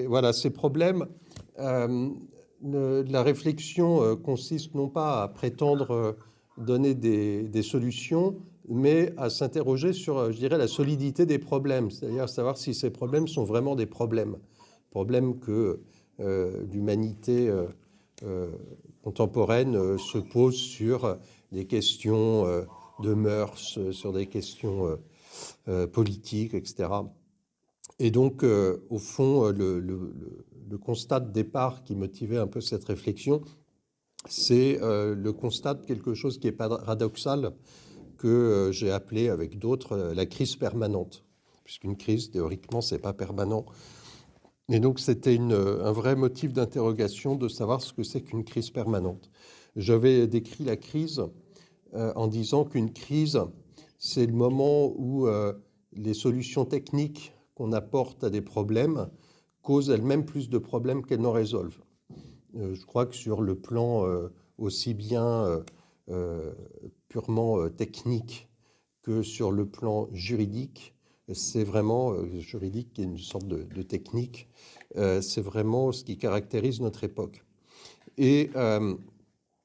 Voilà, ces problèmes, la réflexion consiste non pas à prétendre donner des solutions, mais à s'interroger sur, je dirais, la solidité des problèmes, c'est-à-dire savoir si ces problèmes sont vraiment des problèmes que l'humanité contemporaine se pose sur des questions de mœurs, sur des questions politiques, etc. Et donc, au fond, le constat de départ qui motivait un peu cette réflexion, c'est le constat de quelque chose qui est paradoxal, que j'ai appelé avec d'autres la crise permanente. Puisqu'une crise, théoriquement, c'est pas permanent. Et donc, c'était un vrai motif d'interrogation de savoir ce que c'est qu'une crise permanente. J'avais décrit la crise en disant qu'une crise, c'est le moment où les solutions techniques qu'on apporte à des problèmes causent elles-mêmes plus de problèmes qu'elles n'en résolvent. Je crois que sur le plan aussi bien purement technique que sur le plan juridique, c'est vraiment, juridique qui est une sorte de technique, c'est vraiment ce qui caractérise notre époque. Et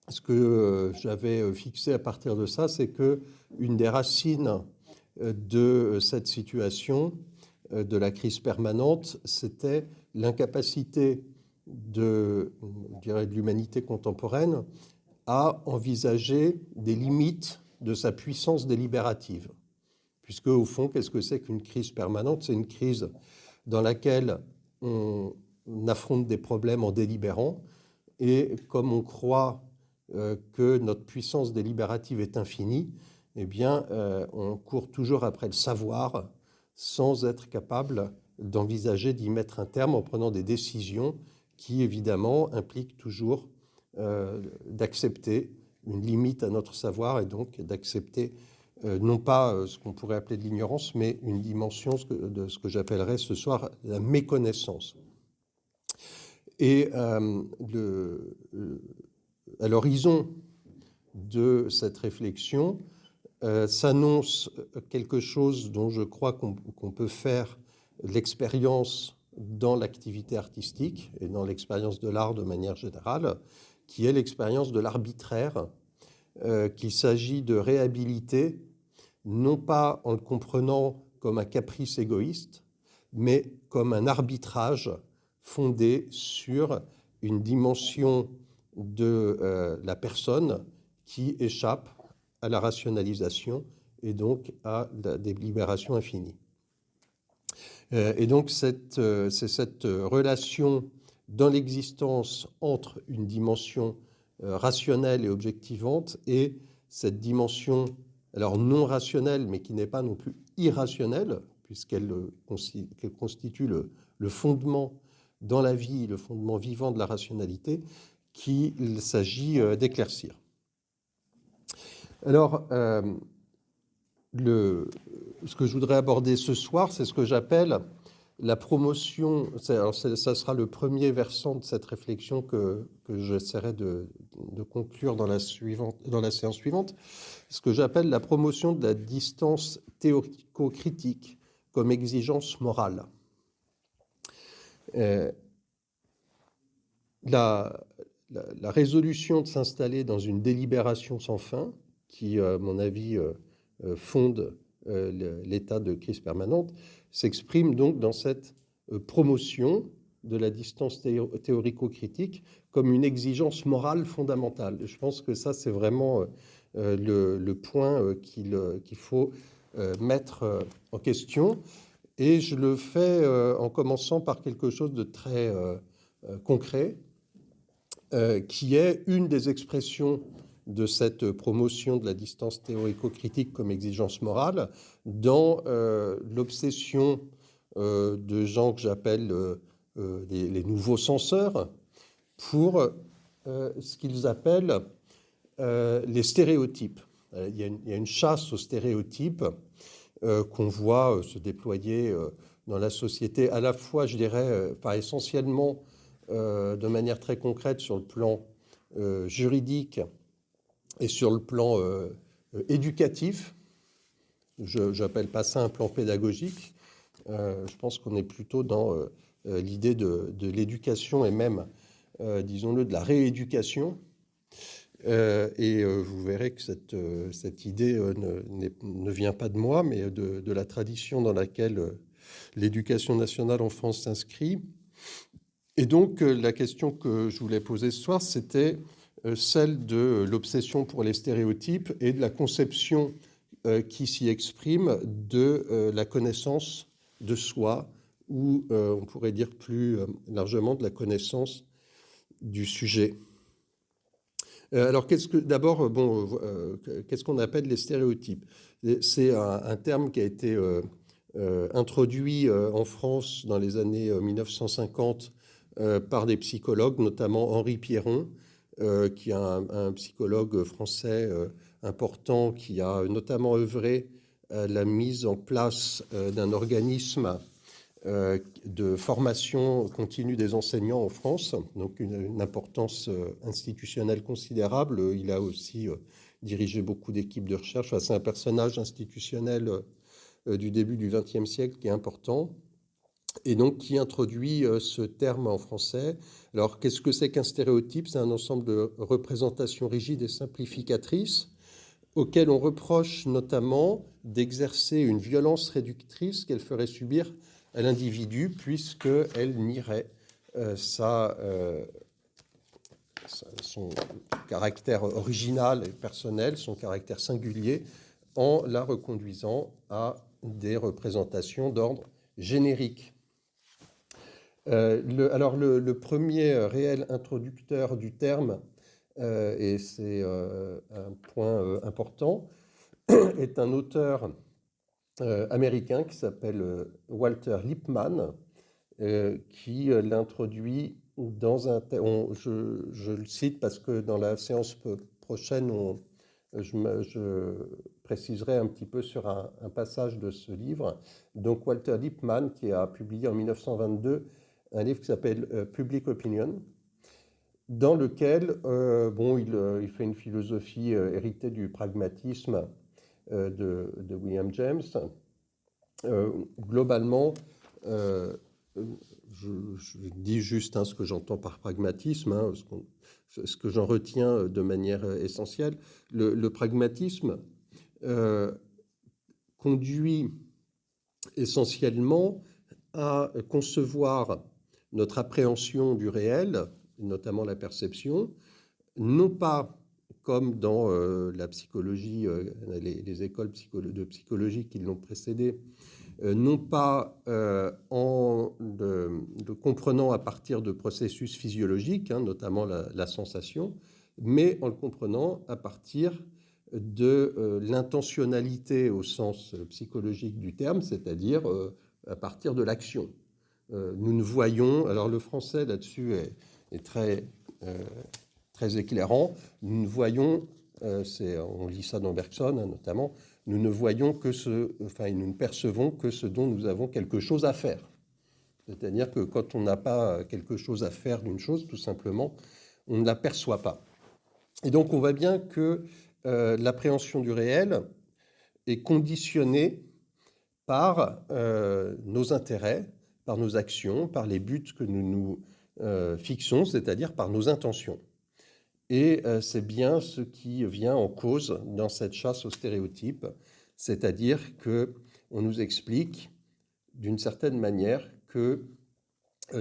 ce que j'avais fixé à partir de ça, c'est que une des racines de cette situation, de la crise permanente, c'était l'incapacité de l'humanité contemporaine à envisager des limites de sa puissance délibérative. Puisque, au fond, qu'est-ce que c'est qu'une crise permanente? C'est une crise dans laquelle on affronte des problèmes en délibérant, et comme on croit que notre puissance délibérative est infinie, eh bien, on court toujours après le savoir sans être capable d'envisager d'y mettre un terme en prenant des décisions qui, évidemment, impliquent toujours d'accepter une limite à notre savoir et donc d'accepter non pas ce qu'on pourrait appeler de l'ignorance, mais une dimension de ce que j'appellerais ce soir la méconnaissance. Et à l'horizon de cette réflexion s'annonce quelque chose dont je crois qu'on peut faire l'expérience dans l'activité artistique et dans l'expérience de l'art de manière générale, qui est l'expérience de l'arbitraire, qu'il s'agit de réhabiliter, non pas en le comprenant comme un caprice égoïste, mais comme un arbitrage fondé sur une dimension de la personne qui échappe à la rationalisation et donc à la délibération infinie. Et donc c'est cette relation dans l'existence entre une dimension rationnelle et objectivante et cette dimension, alors non rationnelle, mais qui n'est pas non plus irrationnelle, puisqu'elle constitue le fondement dans la vie, le fondement vivant de la rationalité, qu'il s'agit d'éclaircir. Alors, ce que je voudrais aborder ce soir, c'est ce que j'appelle la promotion. Alors ça sera le premier versant de cette réflexion que j'essaierai de conclure dans la séance suivante. Ce que j'appelle la promotion de la distance théorico-critique comme exigence morale. La résolution de s'installer dans une délibération sans fin, qui, à mon avis, fonde l'état de crise permanente, s'exprime donc dans cette promotion de la distance théorico-critique comme une exigence morale fondamentale. Je pense que ça, c'est vraiment le point qu'il faut mettre en question. Et je le fais en commençant par quelque chose de très concret, qui est une des expressions de cette promotion de la distance théorico-critique comme exigence morale dans l'obsession de gens que j'appelle les nouveaux censeurs pour ce qu'ils appellent les stéréotypes. Il y a une chasse aux stéréotypes qu'on voit se déployer dans la société, à la fois, je dirais, pas essentiellement de manière très concrète sur le plan juridique et sur le plan éducatif. Je n'appelle pas ça un plan pédagogique. Je pense qu'on est plutôt dans l'idée de l'éducation et même, disons-le, de la rééducation. Vous verrez que cette idée ne vient pas de moi, mais de la tradition dans laquelle l'éducation nationale en France s'inscrit. Et donc, la question que je voulais poser ce soir, c'était celle de l'obsession pour les stéréotypes et de la conception qui s'y exprime de la connaissance de soi, ou on pourrait dire plus largement de la connaissance du sujet. Alors, d'abord, qu'est-ce qu'on appelle les stéréotypes? C'est un terme qui a été introduit en France dans les années 1950 par des psychologues, notamment Henri Pierron, qui est un psychologue français important, qui a notamment œuvré à la mise en place d'un organisme de formation continue des enseignants en France, donc une importance institutionnelle considérable. Il a aussi dirigé beaucoup d'équipes de recherche. Enfin, c'est un personnage institutionnel du début du XXe siècle qui est important, et donc qui introduit ce terme en français. Alors, qu'est-ce que c'est qu'un stéréotype? C'est un ensemble de représentations rigides et simplificatrices auxquelles on reproche notamment d'exercer une violence réductrice qu'elle ferait subir à l'individu, puisqu'elle nierait son caractère original et personnel, son caractère singulier, en la reconduisant à des représentations d'ordre générique. Le premier réel introducteur du terme, et c'est un point important, est un auteur américain qui s'appelle Walter Lippmann, qui l'introduit dans un... Je le cite parce que dans la séance prochaine, je préciserai un petit peu sur un passage de ce livre. Donc Walter Lippmann, qui a publié en 1922 un livre qui s'appelle Public Opinion, dans lequel il fait une philosophie héritée du pragmatisme de William James. Globalement, je dis juste ce que j'entends par pragmatisme, ce que j'en retiens de manière essentielle. Le pragmatisme conduit essentiellement à concevoir notre appréhension du réel, notamment la perception, non pas comme dans la psychologie, les écoles de psychologie qui l'ont précédé, non pas en le comprenant à partir de processus physiologiques, notamment la sensation, mais en le comprenant à partir de l'intentionnalité au sens psychologique du terme, c'est-à-dire à partir de l'action. Nous ne voyons, alors le français là-dessus est très éclairant, nous ne voyons, on lit ça dans Bergson notamment, nous ne voyons que nous ne percevons que ce dont nous avons quelque chose à faire. C'est-à-dire que quand on n'a pas quelque chose à faire d'une chose, tout simplement, on ne la perçoit pas. Et donc on voit bien que l'appréhension du réel est conditionnée par nos intérêts, par nos actions, par les buts que nous nous fixons, c'est-à-dire par nos intentions. Et c'est bien ce qui vient en cause dans cette chasse aux stéréotypes, c'est-à-dire qu'on nous explique d'une certaine manière que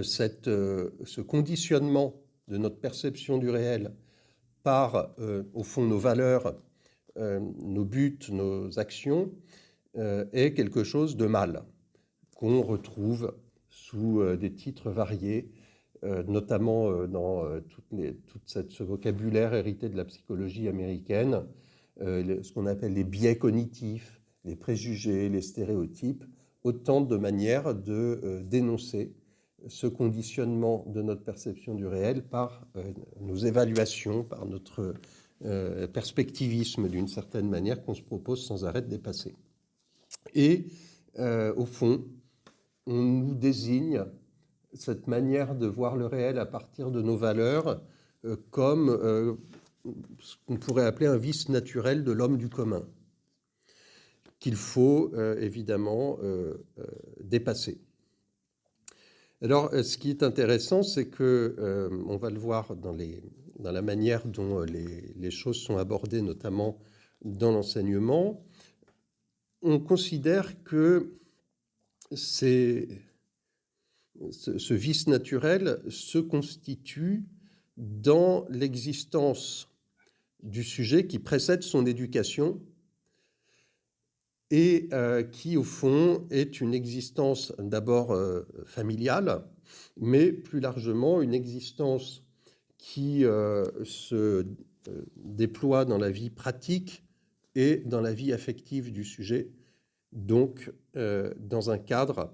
ce conditionnement de notre perception du réel par, au fond, nos valeurs, nos buts, nos actions, est quelque chose de mal, qu'on retrouve sous des titres variés, notamment dans tout ce vocabulaire hérité de la psychologie américaine, ce qu'on appelle les biais cognitifs, les préjugés, les stéréotypes, autant de manières de dénoncer ce conditionnement de notre perception du réel par nos évaluations, par notre perspectivisme d'une certaine manière qu'on se propose sans arrêt de dépasser. Et au fond, on nous désigne cette manière de voir le réel à partir de nos valeurs comme ce qu'on pourrait appeler un vice naturel de l'homme du commun, qu'il faut évidemment dépasser. Alors, ce qui est intéressant, c'est que, on va le voir dans la manière dont les choses sont abordées, notamment dans l'enseignement, on considère que ce vice naturel se constitue dans l'existence du sujet qui précède son éducation et qui, au fond, est une existence d'abord familiale, mais plus largement une existence qui se déploie dans la vie pratique et dans la vie affective du sujet, donc dans un cadre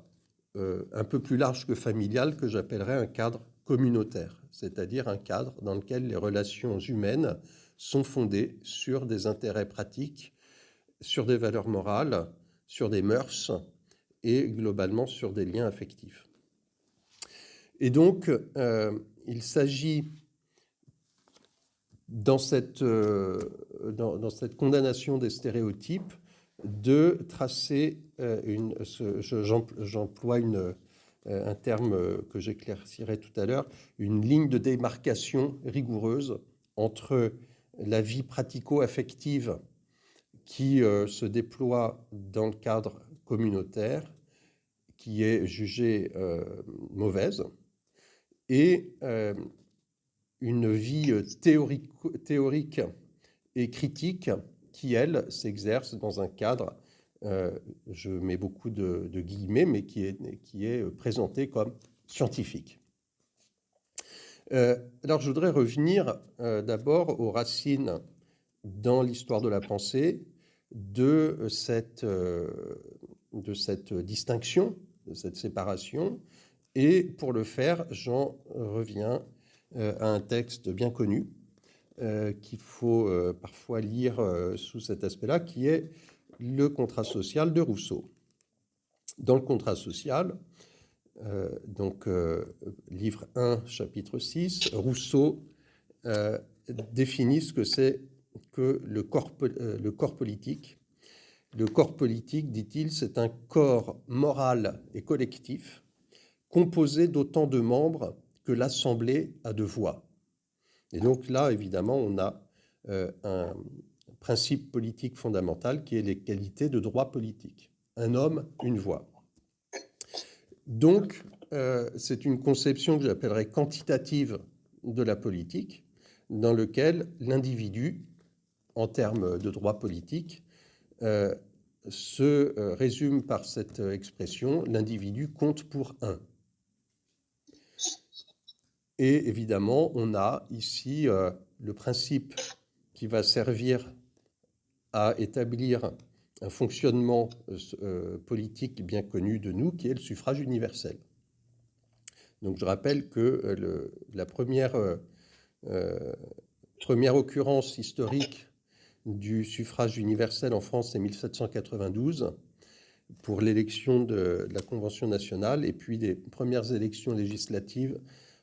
un peu plus large que familial, que j'appellerais un cadre communautaire, c'est-à-dire un cadre dans lequel les relations humaines sont fondées sur des intérêts pratiques, sur des valeurs morales, sur des mœurs et globalement sur des liens affectifs. Et donc, il s'agit, dans cette condamnation des stéréotypes, de tracer j'emploie un terme que j'éclaircirai tout à l'heure, une ligne de démarcation rigoureuse entre la vie pratico-affective qui se déploie dans le cadre communautaire, qui est jugée mauvaise, et une vie théorique et critique qui, elle, s'exerce dans un cadre, je mets beaucoup de guillemets, mais qui est présenté comme scientifique. Alors, je voudrais revenir d'abord aux racines dans l'histoire de la pensée de cette distinction, de cette séparation. Et pour le faire, j'en reviens à un texte bien connu qu'il faut parfois lire sous cet aspect-là, qui est le contrat social de Rousseau. Dans le contrat social, livre 1, chapitre 6, Rousseau définit ce que c'est que le corps politique. Le corps politique, dit-il, c'est un corps moral et collectif composé d'autant de membres que l'Assemblée a de voix. Et donc là, évidemment, on a un principe politique fondamental qui est l'égalité de droit politique. Un homme, une voix. Donc, c'est une conception que j'appellerais quantitative de la politique, dans lequel l'individu, en termes de droit politique, se résume par cette expression: l'individu compte pour un. Et évidemment, on a ici le principe qui va servir à établir un fonctionnement politique bien connu de nous, qui est le suffrage universel. Donc je rappelle que la première occurrence historique du suffrage universel en France, c'est 1792, pour l'élection de la Convention nationale, et puis des premières élections législatives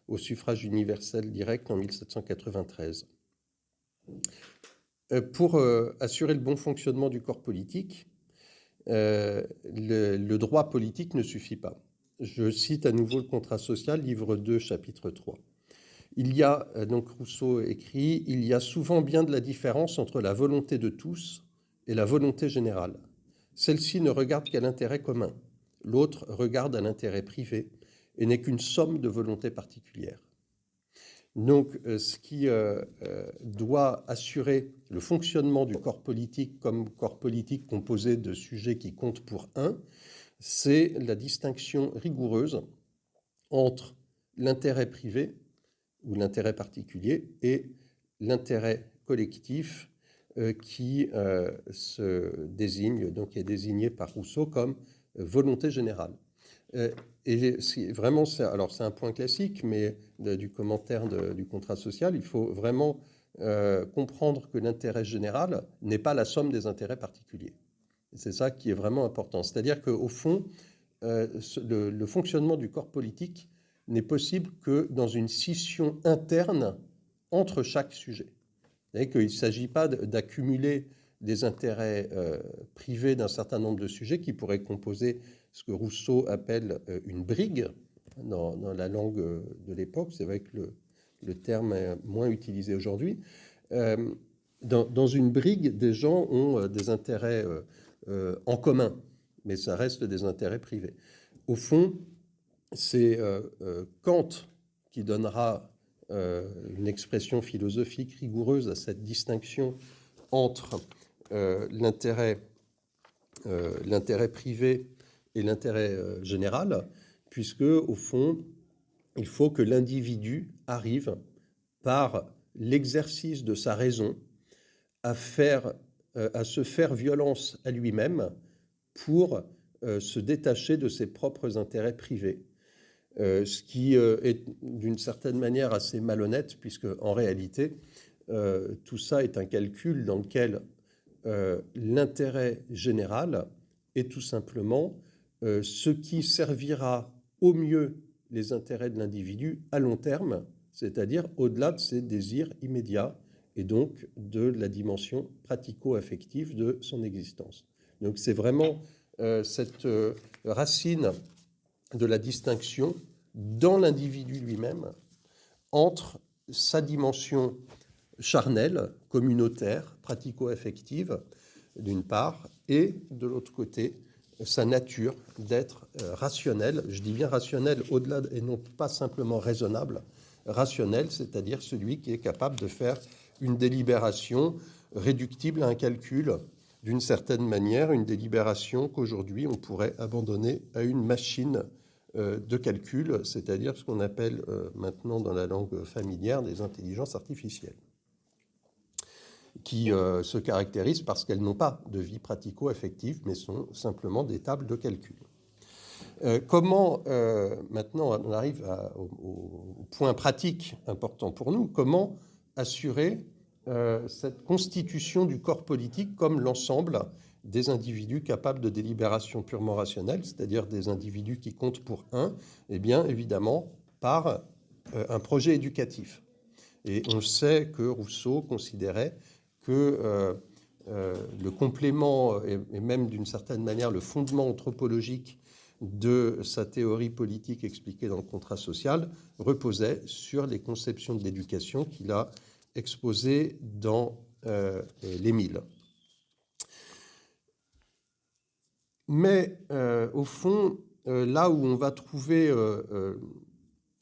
au suffrage universel direct en 1793. Pour assurer le bon fonctionnement du corps politique, le droit politique ne suffit pas. Je cite à nouveau le contrat social, livre 2, chapitre 3. Il y a, donc Rousseau écrit, « Il y a souvent bien de la différence entre la volonté de tous et la volonté générale. Celle-ci ne regarde qu'à l'intérêt commun. L'autre regarde à l'intérêt privé et n'est qu'une somme de volontés particulières. » Donc, ce qui doit assurer le fonctionnement du corps politique comme corps politique composé de sujets qui comptent pour un, c'est la distinction rigoureuse entre l'intérêt privé ou l'intérêt particulier et l'intérêt collectif qui se désigne, donc est désigné par Rousseau comme volonté générale. Et vraiment, c'est un point classique, mais du commentaire du contrat social, il faut vraiment comprendre que l'intérêt général n'est pas la somme des intérêts particuliers. C'est ça qui est vraiment important. C'est-à-dire qu'au fond, le fonctionnement du corps politique n'est possible que dans une scission interne entre chaque sujet. C'est-à-dire qu'il ne s'agit pas d'accumuler des intérêts privés d'un certain nombre de sujets qui pourraient composer ce que Rousseau appelle une brigue, dans la langue de l'époque. C'est vrai que le terme est moins utilisé aujourd'hui. Dans une brigue, des gens ont des intérêts en commun, mais ça reste des intérêts privés. Au fond, c'est Kant qui donnera une expression philosophique rigoureuse à cette distinction entre l'intérêt privé et l'intérêt général, puisque, au fond, il faut que l'individu arrive, par l'exercice de sa raison, à se faire violence à lui-même pour se détacher de ses propres intérêts privés. Ce qui est d'une certaine manière assez malhonnête, puisque en réalité, tout ça est un calcul dans lequel l'intérêt général est tout simplement ce qui servira au mieux les intérêts de l'individu à long terme, c'est-à-dire au-delà de ses désirs immédiats et donc de la dimension pratico-affective de son existence. Donc c'est vraiment cette racine de la distinction dans l'individu lui-même entre sa dimension charnelle, communautaire, pratico-affective, d'une part, et de l'autre côté, sa nature d'être rationnel. Je dis bien rationnel au-delà, et non pas simplement raisonnable, rationnel, c'est-à-dire celui qui est capable de faire une délibération réductible à un calcul, d'une certaine manière, une délibération qu'aujourd'hui on pourrait abandonner à une machine de calcul, c'est-à-dire ce qu'on appelle maintenant dans la langue familière des intelligences artificielles, qui se caractérisent parce qu'elles n'ont pas de vie pratico-affective, mais sont simplement des tables de calcul. Comment, maintenant on arrive au point pratique important pour nous, comment assurer cette constitution du corps politique comme l'ensemble des individus capables de délibération purement rationnelle, c'est-à-dire des individus qui comptent pour un, eh bien évidemment par un projet éducatif. Et on sait que Rousseau considérait que le complément et même d'une certaine manière le fondement anthropologique de sa théorie politique expliquée dans le contrat social reposait sur les conceptions de l'éducation qu'il a exposées dans l'Émile. Mais au fond, là où on va trouver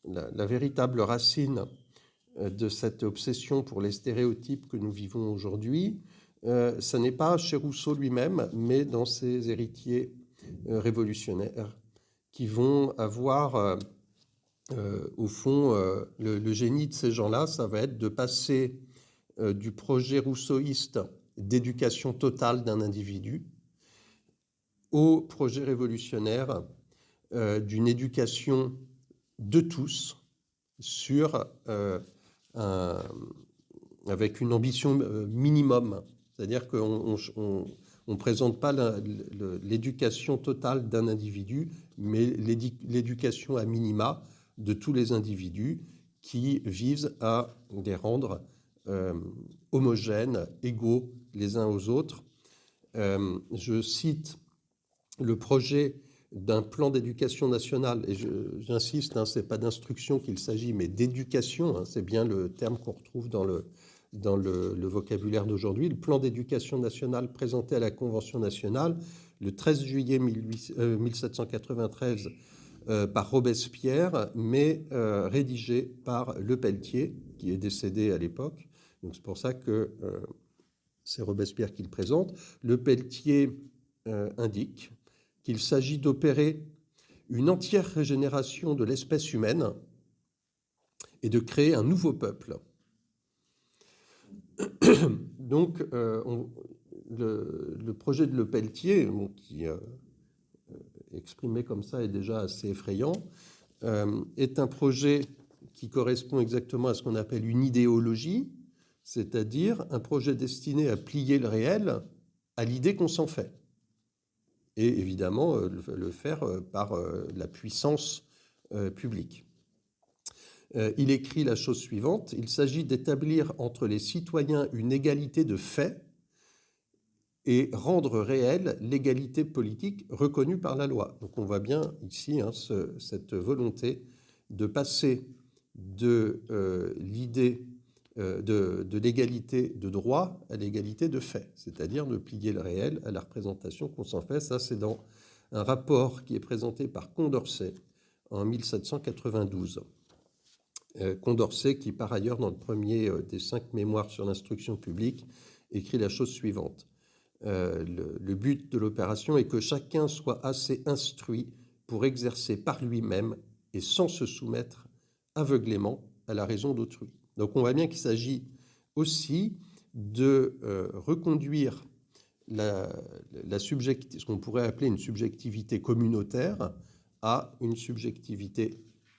la véritable racine de cette obsession pour les stéréotypes que nous vivons aujourd'hui, ce n'est pas chez Rousseau lui-même, mais dans ses héritiers révolutionnaires qui vont avoir, au fond, le génie de ces gens-là, ça va être de passer du projet rousseauiste d'éducation totale d'un individu au projet révolutionnaire d'une éducation de tous sur avec une ambition minimum. C'est-à-dire qu'on ne présente pas l'éducation totale d'un individu, mais l'éducation à minima de tous les individus qui vise à les rendre homogènes, égaux les uns aux autres. Je cite le projet d'un plan d'éducation nationale, et j'insiste, ce n'est pas d'instruction qu'il s'agit, mais d'éducation, c'est bien le terme qu'on retrouve dans le vocabulaire d'aujourd'hui, le plan d'éducation nationale présenté à la Convention nationale le 13 juillet 1793 par Robespierre, mais rédigé par Lepelletier, qui est décédé à l'époque. Donc c'est pour ça que c'est Robespierre qui le présente. Lepelletier indique qu'il s'agit d'opérer une entière régénération de l'espèce humaine et de créer un nouveau peuple. Donc, le projet de Lepelletier, qui exprimé comme ça est déjà assez effrayant, est un projet qui correspond exactement à ce qu'on appelle une idéologie, c'est-à-dire un projet destiné à plier le réel à l'idée qu'on s'en fait. Et évidemment, le faire par la puissance publique. Il écrit la chose suivante: il s'agit d'établir entre les citoyens une égalité de fait et rendre réelle l'égalité politique reconnue par la loi. Donc on voit bien ici cette volonté de passer de l'idée de l'égalité de droit à l'égalité de fait, c'est-à-dire de plier le réel à la représentation qu'on s'en fait. Ça, c'est dans un rapport qui est présenté par Condorcet en 1792. Condorcet, qui par ailleurs, dans le premier des 5 mémoires sur l'instruction publique, écrit la chose suivante. Le but de l'opération est que chacun soit assez instruit pour exercer par lui-même et sans se soumettre aveuglément à la raison d'autrui. Donc on voit bien qu'il s'agit aussi de reconduire ce qu'on pourrait appeler une subjectivité communautaire à une subjectivité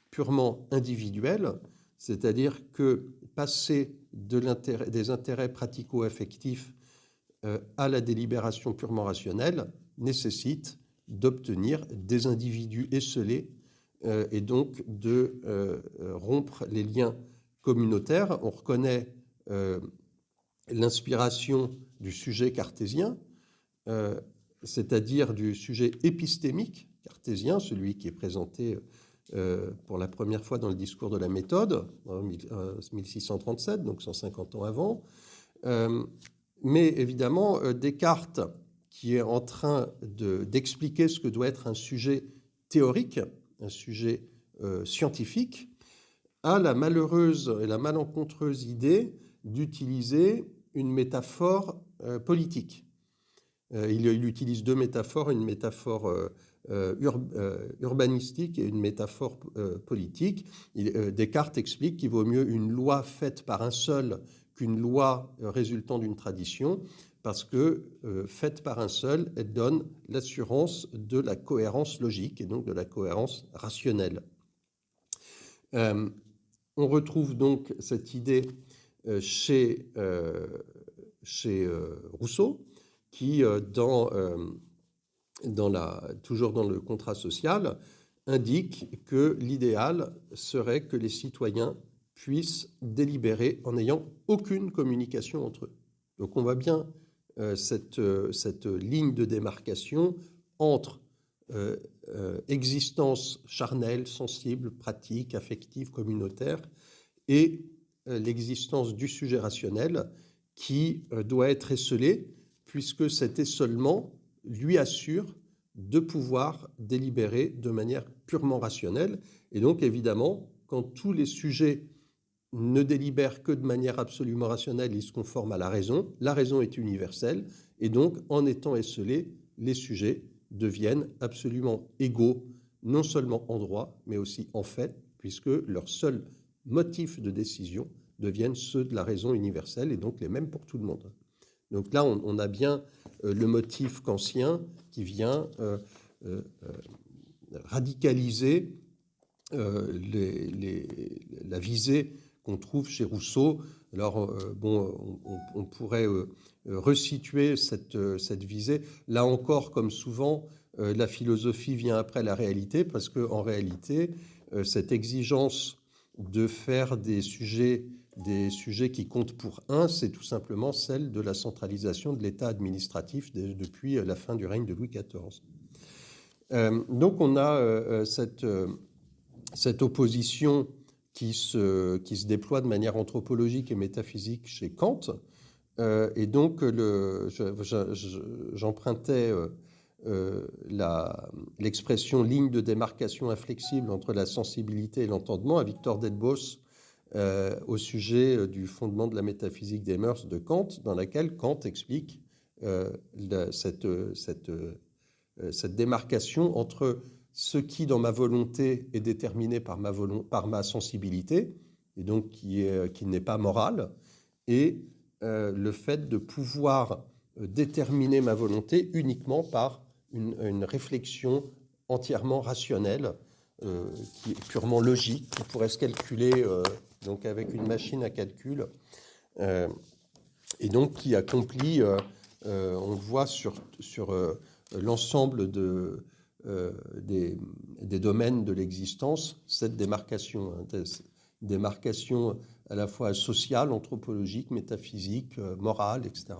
purement individuelle, c'est-à-dire que passer des intérêts pratico-affectifs à la délibération purement rationnelle nécessite d'obtenir des individus esselés et donc de rompre les liens communautaires. On reconnaît l'inspiration du sujet cartésien, c'est-à-dire du sujet épistémique cartésien, celui qui est présenté pour la première fois dans le discours de la méthode, en 1637, donc 150 ans avant. Mais évidemment, Descartes, qui est en train d'expliquer ce que doit être un sujet théorique, un sujet scientifique, a la malheureuse et la malencontreuse idée d'utiliser une métaphore politique. Il utilise 2 métaphores, une métaphore urbanistique et une métaphore politique. Descartes explique qu'il vaut mieux une loi faite par un seul qu'une loi résultant d'une tradition, parce que faite par un seul, elle donne l'assurance de la cohérence logique et donc de la cohérence rationnelle. On retrouve donc cette idée chez Rousseau, qui, toujours dans le contrat social, indique que l'idéal serait que les citoyens puissent délibérer en n'ayant aucune communication entre eux. Donc on voit bien cette ligne de démarcation entre existence charnelle, sensible, pratique, affective, communautaire, et l'existence du sujet rationnel qui doit être esselé, puisque cet esselement lui assure de pouvoir délibérer de manière purement rationnelle. Et donc, évidemment, quand tous les sujets ne délibèrent que de manière absolument rationnelle, ils se conforment à la raison est universelle, et donc, en étant esselés, les sujets deviennent absolument égaux, non seulement en droit, mais aussi en fait, puisque leurs seuls motifs de décision deviennent ceux de la raison universelle, et donc les mêmes pour tout le monde. Donc là, on a bien le motif kantien qui vient radicaliser la visée qu'on trouve chez Rousseau. Alors, on pourrait resituer cette visée. Là encore, comme souvent, la philosophie vient après la réalité, parce qu'en réalité, cette exigence de faire des sujets qui comptent pour un, c'est tout simplement celle de la centralisation de l'État administratif depuis la fin du règne de Louis XIV. Donc on a cette opposition qui se déploie de manière anthropologique et métaphysique chez Kant. Et donc j'empruntais l'expression ligne de démarcation inflexible entre la sensibilité et l'entendement à Victor Delbos au sujet du fondement de la métaphysique des mœurs de Kant, dans laquelle Kant explique cette démarcation entre ce qui, dans ma volonté, est déterminé par ma sensibilité, et donc qui n'est pas moral, et le fait de pouvoir déterminer ma volonté uniquement par une réflexion entièrement rationnelle, qui est purement logique, qui pourrait se calculer donc avec une machine à calcul, et donc qui accomplit, on le voit sur l'ensemble des domaines de l'existence, cette démarcation, démarcation à la fois sociale, anthropologique, métaphysique, morale, etc.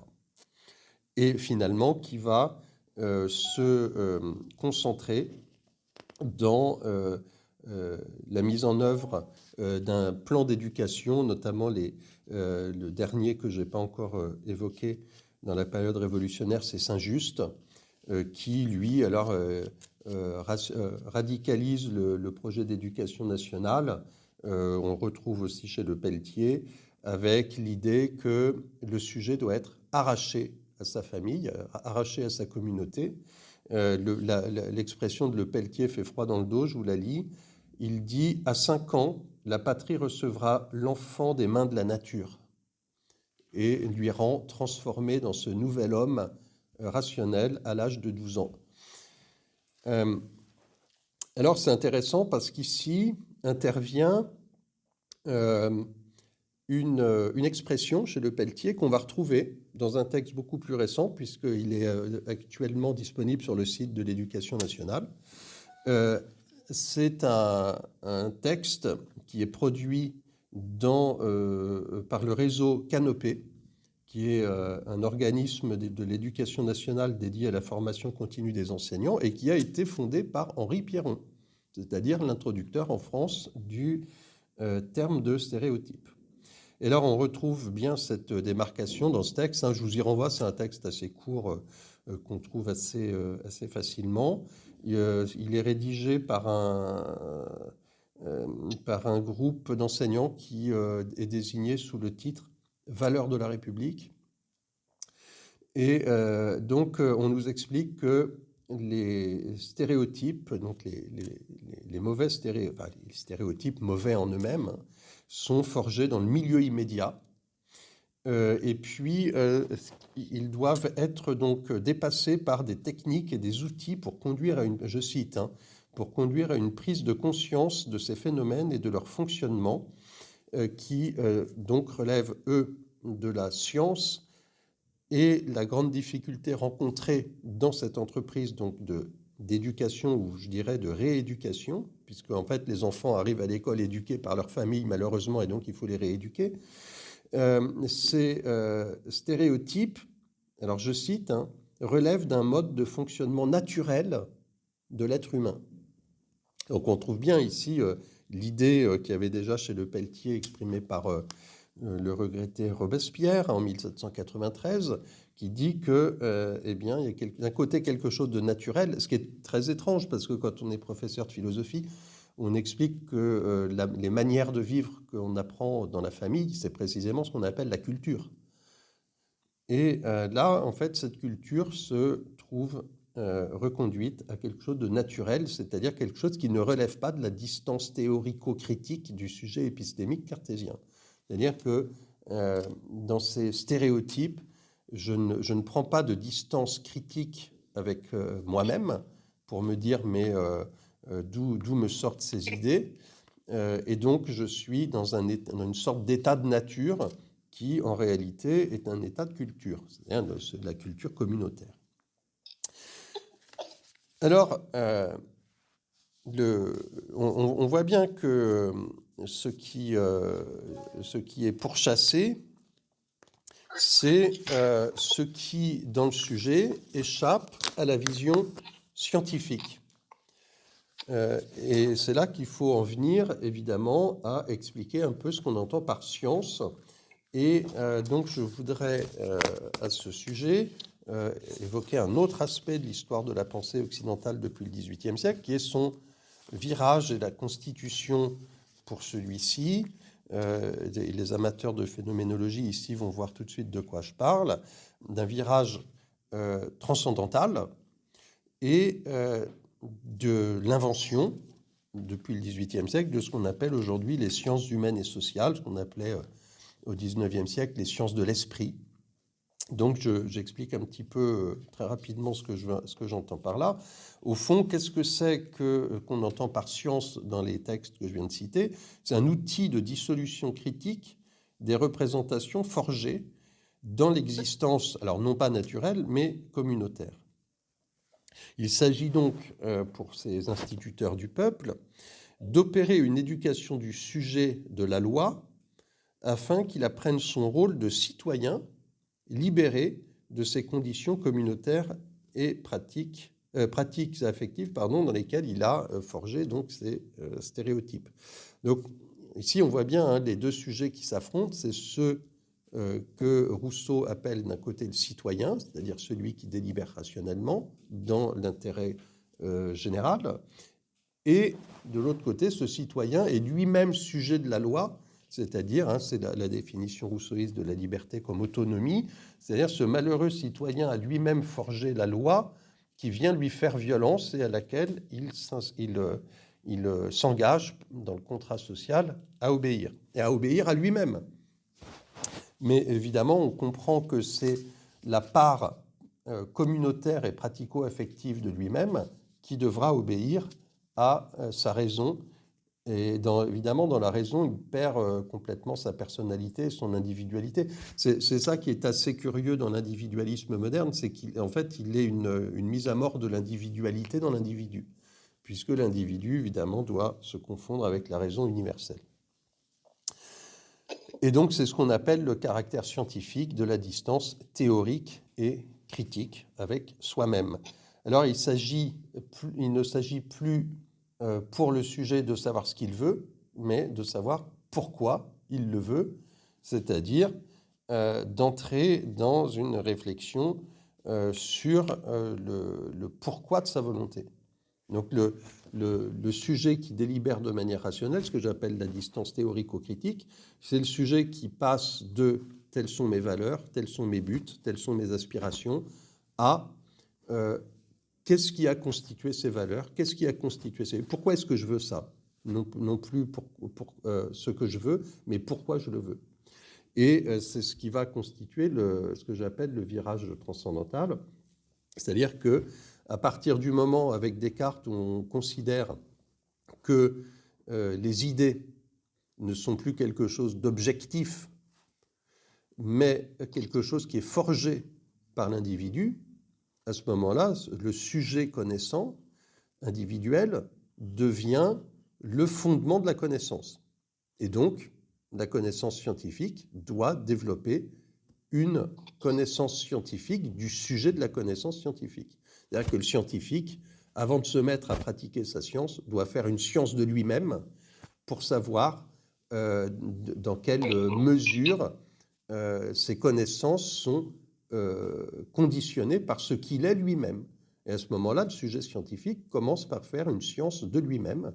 et finalement qui va se concentrer dans la mise en œuvre d'un plan d'éducation, notamment le dernier que je n'ai pas encore évoqué dans la période révolutionnaire, c'est Saint-Just, qui, lui, alors, radicalise le projet d'éducation nationale. On retrouve aussi chez Le Pelletier, avec l'idée que le sujet doit être arraché à sa famille, arraché à sa communauté. L'expression de Le Pelletier fait froid dans le dos, je vous la lis. Il dit « À 5 ans, la patrie recevra l'enfant des mains de la nature et lui rend transformé dans ce nouvel homme rationnel à l'âge de 12 ans. » Alors c'est intéressant parce qu'ici intervient une expression chez Le Pelletier qu'on va retrouver dans un texte beaucoup plus récent, puisqu'il est actuellement disponible sur le site de l'Éducation nationale. C'est un texte qui est produit par le réseau Canopé, qui est un organisme de l'éducation nationale dédié à la formation continue des enseignants et qui a été fondé par Henri Pierron, c'est-à-dire l'introducteur en France du terme de stéréotype. Et là, on retrouve bien cette démarcation dans ce texte. Je vous y renvoie, c'est un texte assez court qu'on trouve assez facilement. Il est rédigé par un groupe d'enseignants qui est désigné sous le titre « Valeurs de la République ». Et donc, on nous explique que les stéréotypes, donc les mauvais les stéréotypes mauvais en eux-mêmes, sont forgés dans le milieu immédiat. Et puis, ils doivent être donc dépassés par des techniques et des outils pour conduire à je cite, pour conduire à une prise de conscience de ces phénomènes et de leur fonctionnement, qui donc relèvent, eux, de la science. Et la grande difficulté rencontrée dans cette entreprise donc d'éducation, ou je dirais de rééducation, puisque en fait les enfants arrivent à l'école éduqués par leur famille malheureusement, et donc il faut les rééduquer. Ces stéréotypes, alors je cite, relèvent d'un mode de fonctionnement naturel de l'être humain. Donc on trouve bien ici l'idée qu'il y avait déjà chez Le Pelletier, exprimée par le regretté Robespierre en 1793, qui dit que, eh bien, il y a d'un côté quelque chose de naturel, ce qui est très étrange, parce que quand on est professeur de philosophie, on explique que les manières de vivre qu'on apprend dans la famille, c'est précisément ce qu'on appelle la culture. Et là, en fait, cette culture se trouve reconduite à quelque chose de naturel, c'est-à-dire quelque chose qui ne relève pas de la distance théorico-critique du sujet épistémique cartésien. C'est-à-dire que dans ces stéréotypes, je ne prends pas de distance critique avec moi-même pour me dire mais d'où me sortent ces idées, et donc je suis dans une sorte d'état de nature qui en réalité est un état de culture, c'est-à-dire de la culture communautaire. Alors, on voit bien que ce qui est pourchassé, c'est ce qui, dans le sujet, échappe à la vision scientifique. Et c'est là qu'il faut en venir, évidemment, à expliquer un peu ce qu'on entend par science. Et donc, je voudrais, à ce sujet, évoquer un autre aspect de l'histoire de la pensée occidentale depuis le XVIIIe siècle, qui est son virage et la constitution pour celui-ci. Les amateurs de phénoménologie ici vont voir tout de suite de quoi je parle, d'un virage transcendantal et de l'invention, depuis le XVIIIe siècle, de ce qu'on appelle aujourd'hui les sciences humaines et sociales, ce qu'on appelait au XIXe siècle les sciences de l'esprit. Donc, j'explique un petit peu, très rapidement, ce que j'entends par là. Au fond, qu'est-ce que c'est qu'on entend par science dans les textes que je viens de citer? C'est un outil de dissolution critique des représentations forgées dans l'existence, alors non pas naturelle, mais communautaire. Il s'agit donc, pour ces instituteurs du peuple, d'opérer une éducation du sujet de la loi afin qu'il apprenne son rôle de citoyen libéré de ces conditions communautaires et pratiques affectives, dans lesquelles il a forgé donc ces stéréotypes. Donc ici, on voit bien les deux sujets qui s'affrontent, c'est ceux que Rousseau appelle d'un côté le citoyen, c'est-à-dire celui qui délibère rationnellement dans l'intérêt général, et de l'autre côté, ce citoyen est lui-même sujet de la loi, c'est-à-dire, c'est la définition rousseauiste de la liberté comme autonomie, c'est-à-dire ce malheureux citoyen a lui-même forgé la loi qui vient lui faire violence et à laquelle il s'engage dans le contrat social à obéir, et à obéir à lui-même. Mais évidemment, on comprend que c'est la part communautaire et pratico-affective de lui-même qui devra obéir à sa raison. Et évidemment, dans la raison, il perd complètement sa personnalité, son individualité. C'est ça qui est assez curieux dans l'individualisme moderne, c'est qu'en fait, il est une mise à mort de l'individualité dans l'individu, puisque l'individu, évidemment, doit se confondre avec la raison universelle. Et donc, c'est ce qu'on appelle le caractère scientifique de la distance théorique et critique avec soi-même. Alors, il ne s'agit plus pour le sujet de savoir ce qu'il veut, mais de savoir pourquoi il le veut, c'est-à-dire d'entrer dans une réflexion sur le pourquoi de sa volonté. Donc le sujet qui délibère de manière rationnelle, ce que j'appelle la distance théorico-critique, c'est le sujet qui passe de « telles sont mes valeurs, tels sont mes buts, telles sont mes aspirations » à qu'est-ce qui a constitué ces valeurs, qu'est-ce qui a constitué ces... Pourquoi est-ce que je veux ça? Non plus pour ce que je veux, mais pourquoi je le veux. Et c'est ce qui va constituer ce que j'appelle le virage transcendantal, c'est-à-dire que à partir du moment, avec Descartes, où on considère que les idées ne sont plus quelque chose d'objectif, mais quelque chose qui est forgé par l'individu, à ce moment-là, le sujet connaissant individuel devient le fondement de la connaissance. Et donc, la connaissance scientifique doit développer une connaissance scientifique du sujet de la connaissance scientifique. C'est-à-dire que le scientifique, avant de se mettre à pratiquer sa science, doit faire une science de lui-même pour savoir dans quelle mesure ses connaissances sont conditionnées par ce qu'il est lui-même. Et à ce moment-là, le sujet scientifique commence par faire une science de lui-même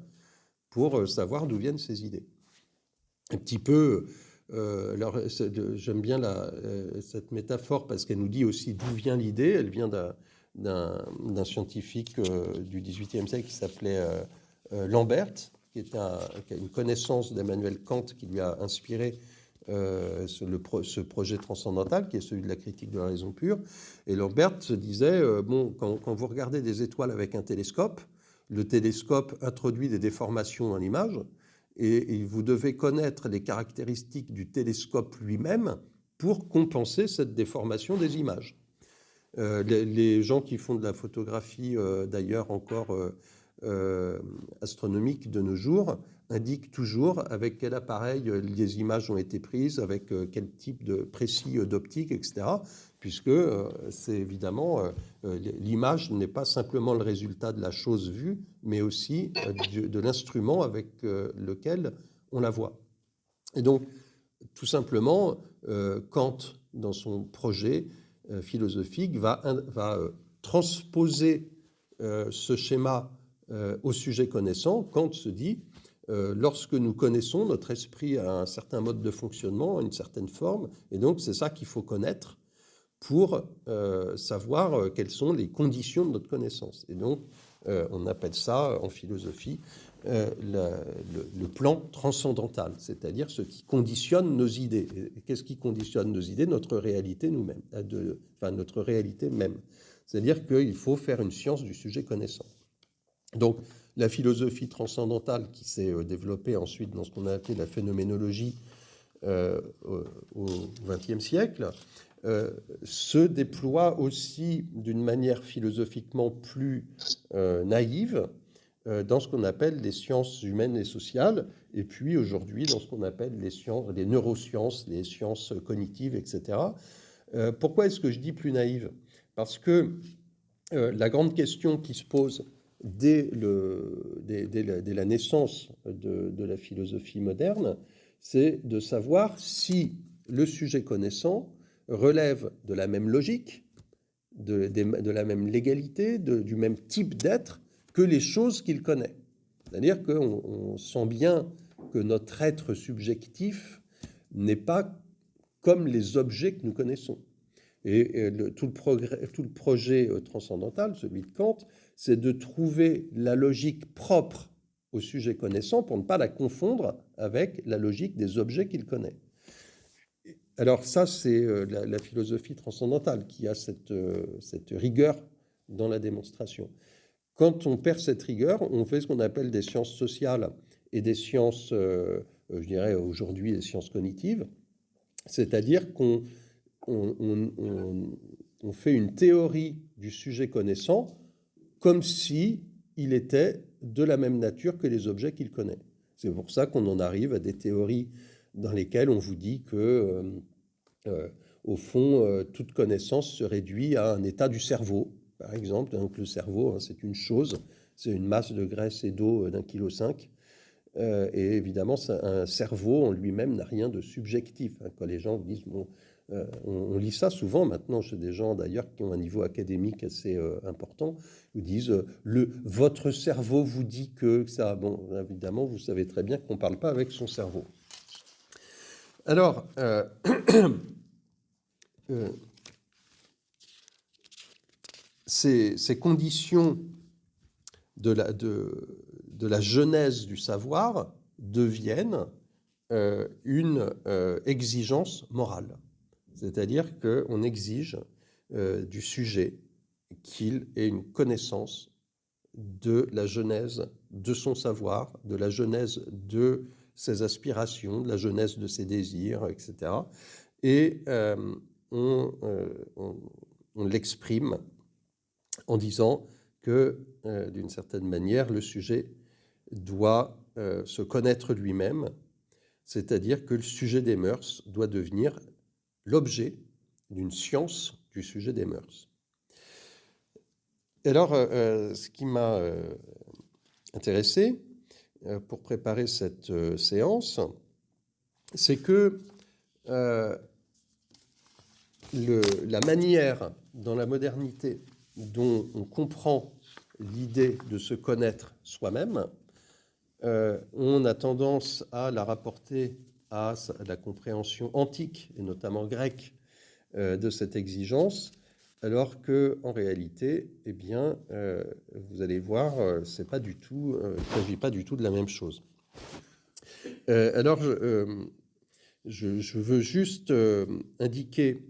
pour savoir d'où viennent ses idées. Un petit peu... alors, j'aime bien cette métaphore parce qu'elle nous dit aussi d'où vient l'idée. Elle vient d'un scientifique du XVIIIe siècle qui s'appelait Lambert, qui a une connaissance d'Emmanuel Kant qui lui a inspiré ce projet transcendantal qui est celui de la critique de la raison pure. Et Lambert se disait, quand vous regardez des étoiles avec un télescope, le télescope introduit des déformations dans l'image, et vous devez connaître les caractéristiques du télescope lui-même pour compenser cette déformation des images. Les gens qui font de la photographie, d'ailleurs encore astronomique de nos jours, indiquent toujours avec quel appareil les images ont été prises, avec quel type de précis d'optique, etc. Puisque c'est évidemment, l'image n'est pas simplement le résultat de la chose vue, mais aussi de l'instrument avec lequel on la voit. Et donc, tout simplement, Kant, dans son projet philosophique, va transposer ce schéma au sujet connaissant. Kant se dit, lorsque nous connaissons, notre esprit a un certain mode de fonctionnement, une certaine forme, et donc c'est ça qu'il faut connaître pour savoir quelles sont les conditions de notre connaissance. Et donc, on appelle ça en philosophie le plan transcendantal, c'est-à-dire ce qui conditionne nos idées. Et qu'est-ce qui conditionne nos idées? Notre réalité nous-mêmes, notre réalité même. C'est-à-dire qu'il faut faire une science du sujet connaissant. Donc, la philosophie transcendantale qui s'est développée ensuite dans ce qu'on a appelé la phénoménologie au XXe siècle, se déploie aussi d'une manière philosophiquement plus naïve dans ce qu'on appelle les sciences humaines et sociales, et puis aujourd'hui dans ce qu'on appelle les neurosciences, les sciences cognitives, etc. Pourquoi est-ce que je dis plus naïve? Parce que la grande question qui se pose dès la naissance de la philosophie moderne, c'est de savoir si le sujet connaissant relève de la même logique, de la même légalité, du même type d'être que les choses qu'il connaît. C'est-à-dire qu'on sent bien que notre être subjectif n'est pas comme les objets que nous connaissons. Et tout le projet transcendantal, celui de Kant, c'est de trouver la logique propre au sujet connaissant pour ne pas la confondre avec la logique des objets qu'il connaît. Alors ça, c'est la philosophie transcendantale qui a cette rigueur dans la démonstration. Quand on perd cette rigueur, on fait ce qu'on appelle des sciences sociales et des sciences, je dirais aujourd'hui des sciences cognitives, c'est-à-dire qu'on fait une théorie du sujet connaissant comme si il était de la même nature que les objets qu'il connaît. C'est pour ça qu'on en arrive à des théories dans lesquelles on vous dit que, au fond, toute connaissance se réduit à un état du cerveau, par exemple. Donc le cerveau, c'est une chose, c'est une masse de graisse et d'eau d'1,5 kg. Et évidemment, un cerveau en lui-même n'a rien de subjectif. Quand les gens disent, bon, on lit ça souvent maintenant chez des gens d'ailleurs qui ont un niveau académique assez important, vous disent votre cerveau vous dit que ça. Bon, évidemment, vous savez très bien qu'on ne parle pas avec son cerveau. Alors, ces conditions de la genèse du savoir deviennent une exigence morale. C'est-à-dire qu'on exige du sujet qu'il ait une connaissance de la genèse de son savoir, de la genèse de ses aspirations, de la genèse de ses désirs, etc. Et on l'exprime en disant que, d'une certaine manière, le sujet doit se connaître lui-même, c'est-à-dire que le sujet des mœurs doit devenir l'objet d'une science du sujet des mœurs. Et alors, ce qui m'a intéressé pour préparer cette séance, c'est que la manière dans la modernité dont on comprend l'idée de se connaître soi-même, on a tendance à la rapporter à la compréhension antique, et notamment grecque, de cette exigence, alors qu'en réalité, eh bien, vous allez voir, il ne s'agit pas du tout de la même chose. Alors, je veux juste indiquer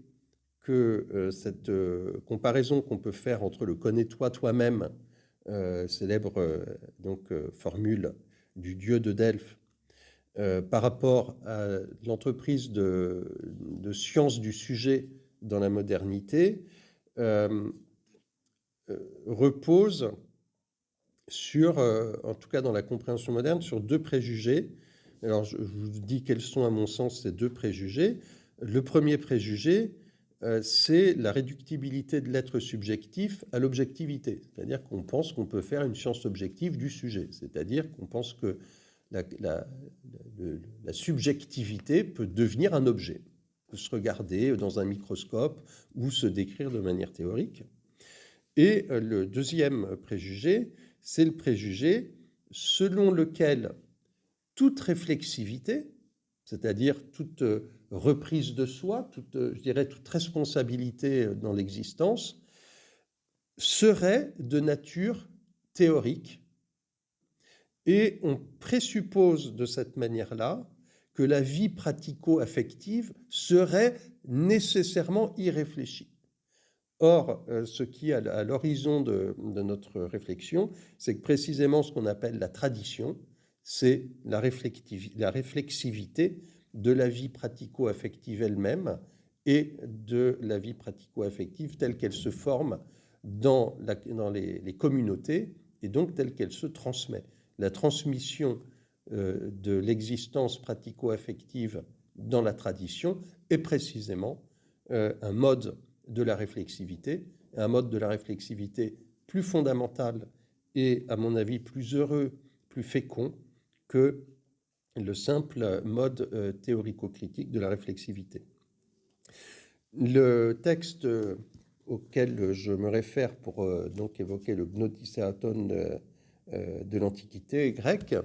que cette comparaison qu'on peut faire entre le connais-toi toi-même, célèbre formule du dieu de Delphes, par rapport à l'entreprise de science du sujet dans la modernité, repose sur, en tout cas dans la compréhension moderne, sur deux préjugés. Alors je vous dis quels sont à mon sens ces deux préjugés. Le premier préjugé, c'est la réductibilité de l'être subjectif à l'objectivité. C'est-à-dire qu'on pense qu'on peut faire une science objective du sujet. C'est-à-dire qu'on pense que la subjectivité peut devenir un objet, peut se regarder dans un microscope ou se décrire de manière théorique. Et le deuxième préjugé, c'est le préjugé selon lequel toute réflexivité, c'est-à-dire toute reprise de soi, toute responsabilité dans l'existence, serait de nature théorique. Et on présuppose de cette manière-là que la vie pratico-affective serait nécessairement irréfléchie. Or, ce qui est à l'horizon de notre réflexion, c'est que précisément ce qu'on appelle la tradition, c'est la réflexivité de la vie pratico-affective elle-même et de la vie pratico-affective telle qu'elle se forme dans les communautés et donc telle qu'elle se transmet. La transmission de l'existence pratico-affective dans la tradition est précisément un mode de la réflexivité, un mode de la réflexivité plus fondamental et, à mon avis, plus heureux, plus fécond que le simple mode théorico-critique de la réflexivité. Le texte auquel je me réfère pour donc évoquer le Gnotistéaton de l'Antiquité grecque,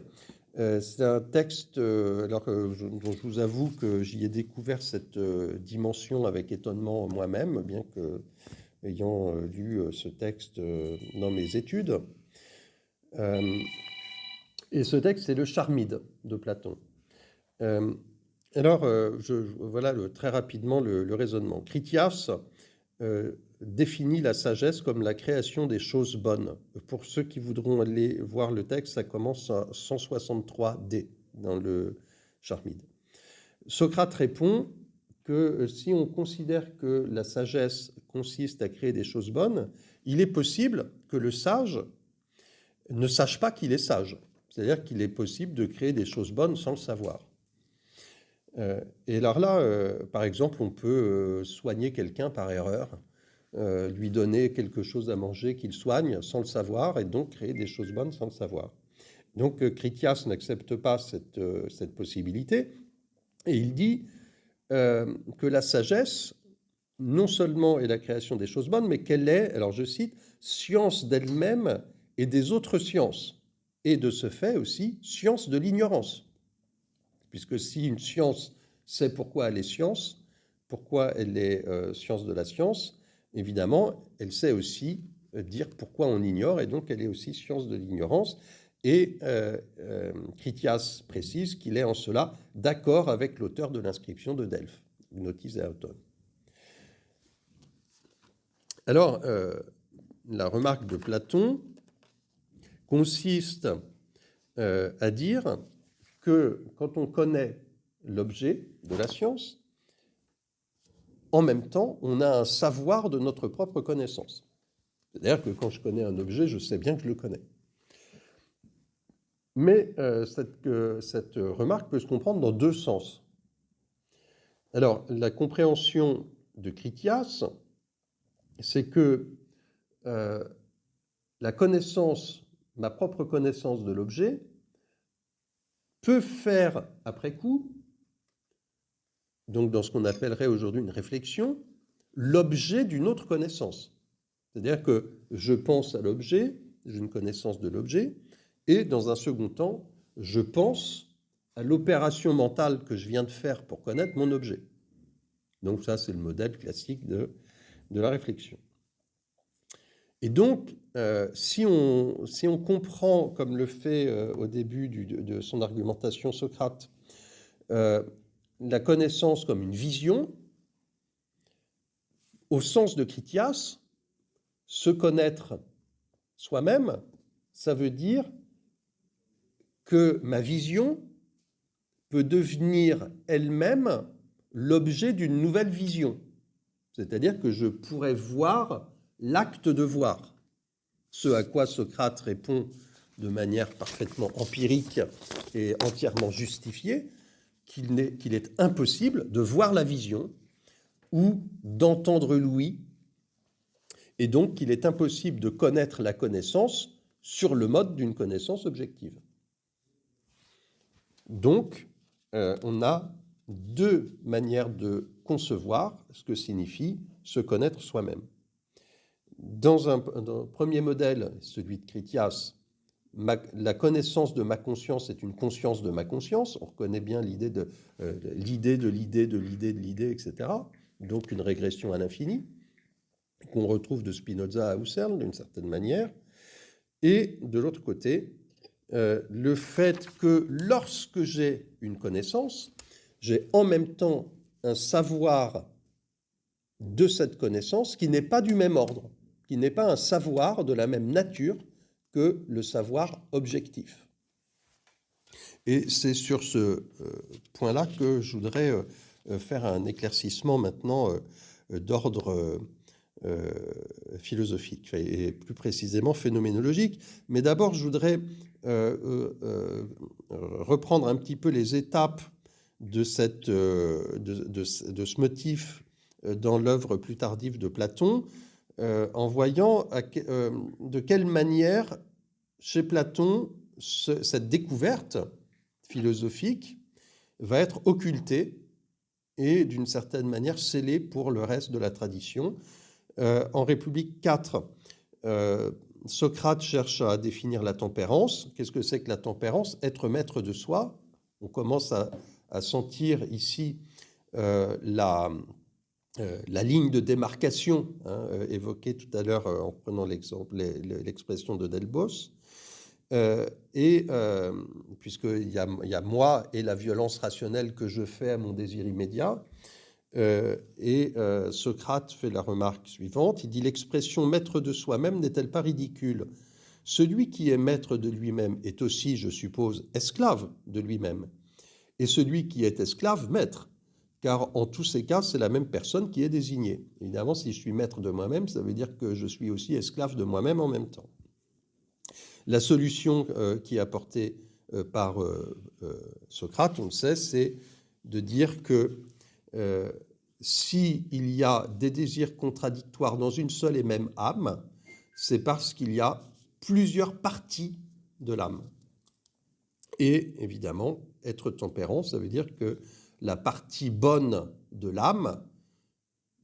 c'est un texte dont je vous avoue que j'y ai découvert cette dimension avec étonnement moi-même, bien que ayant lu ce texte dans mes études. Et ce texte, c'est le Charmide de Platon. Voilà très rapidement le raisonnement. Critias définit la sagesse comme la création des choses bonnes. Pour ceux qui voudront aller voir le texte, ça commence à 163D dans le Charmide. Socrate répond que si on considère que la sagesse consiste à créer des choses bonnes, il est possible que le sage ne sache pas qu'il est sage. C'est-à-dire qu'il est possible de créer des choses bonnes sans le savoir. Et alors là, par exemple, on peut soigner quelqu'un par erreur, lui donner quelque chose à manger qu'il soigne sans le savoir, et donc créer des choses bonnes sans le savoir. Donc Critias n'accepte pas cette possibilité, et il dit que la sagesse, non seulement est la création des choses bonnes, mais qu'elle est, alors je cite, science d'elle-même et des autres sciences, et de ce fait aussi science de l'ignorance. Puisque si une science sait pourquoi elle est science, pourquoi elle est science de la science, évidemment, elle sait aussi dire pourquoi on ignore, et donc elle est aussi science de l'ignorance. Et Critias précise qu'il est en cela d'accord avec l'auteur de l'inscription de Delphes, Gnotistéaton. Alors, la remarque de Platon consiste à dire que quand on connaît l'objet de la science, en même temps, on a un savoir de notre propre connaissance. C'est-à-dire que quand je connais un objet, je sais bien que je le connais. Mais cette remarque peut se comprendre dans deux sens. Alors, la compréhension de Critias, c'est que la connaissance, ma propre connaissance de l'objet, peut faire, après coup, donc dans ce qu'on appellerait aujourd'hui une réflexion, l'objet d'une autre connaissance. C'est-à-dire que je pense à l'objet, j'ai une connaissance de l'objet, et dans un second temps, je pense à l'opération mentale que je viens de faire pour connaître mon objet. Donc ça, c'est le modèle classique de la réflexion. Et donc, si on comprend, comme le fait au début de son argumentation Socrate, la connaissance comme une vision, au sens de Critias, se connaître soi-même, ça veut dire que ma vision peut devenir elle-même l'objet d'une nouvelle vision. C'est-à-dire que je pourrais voir l'acte de voir. Ce à quoi Socrate répond de manière parfaitement empirique et entièrement justifiée, qu'il est impossible de voir la vision ou d'entendre l'ouïe, et donc qu'il est impossible de connaître la connaissance sur le mode d'une connaissance objective. Donc, on a deux manières de concevoir ce que signifie se connaître soi-même. Dans un premier modèle, celui de Critias, la connaissance de ma conscience est une conscience de ma conscience. On reconnaît bien l'idée de l'idée, etc. Donc une régression à l'infini, qu'on retrouve de Spinoza à Husserl d'une certaine manière. Et de l'autre côté, le fait que lorsque j'ai une connaissance, j'ai en même temps un savoir de cette connaissance qui n'est pas du même ordre, qui n'est pas un savoir de la même nature que le savoir objectif. Et c'est sur ce point-là que je voudrais faire un éclaircissement maintenant d'ordre philosophique et plus précisément phénoménologique. Mais d'abord, je voudrais reprendre un petit peu les étapes de ce motif dans l'œuvre plus tardive de Platon, en voyant de quelle manière, chez Platon, cette découverte philosophique va être occultée et d'une certaine manière scellée pour le reste de la tradition. En République 4, Socrate cherche à définir la tempérance. Qu'est-ce que c'est que la tempérance? Être maître de soi. On commence à sentir ici la ligne de démarcation évoquée tout à l'heure en prenant l'expression de Delbos. Puisqu'il y a moi et la violence rationnelle que je fais à mon désir immédiat. Socrate fait la remarque suivante, il dit « L'expression maître de soi-même n'est-elle pas ridicule? Celui qui est maître de lui-même est aussi, je suppose, esclave de lui-même. Et celui qui est esclave, maître. Car en tous ces cas, c'est la même personne qui est désignée. Évidemment, si je suis maître de moi-même, ça veut dire que je suis aussi esclave de moi-même en même temps. » La solution qui est apportée par Socrate, on le sait, c'est de dire que s'il y a des désirs contradictoires dans une seule et même âme, c'est parce qu'il y a plusieurs parties de l'âme. Et évidemment, être tempérant, ça veut dire que la partie bonne de l'âme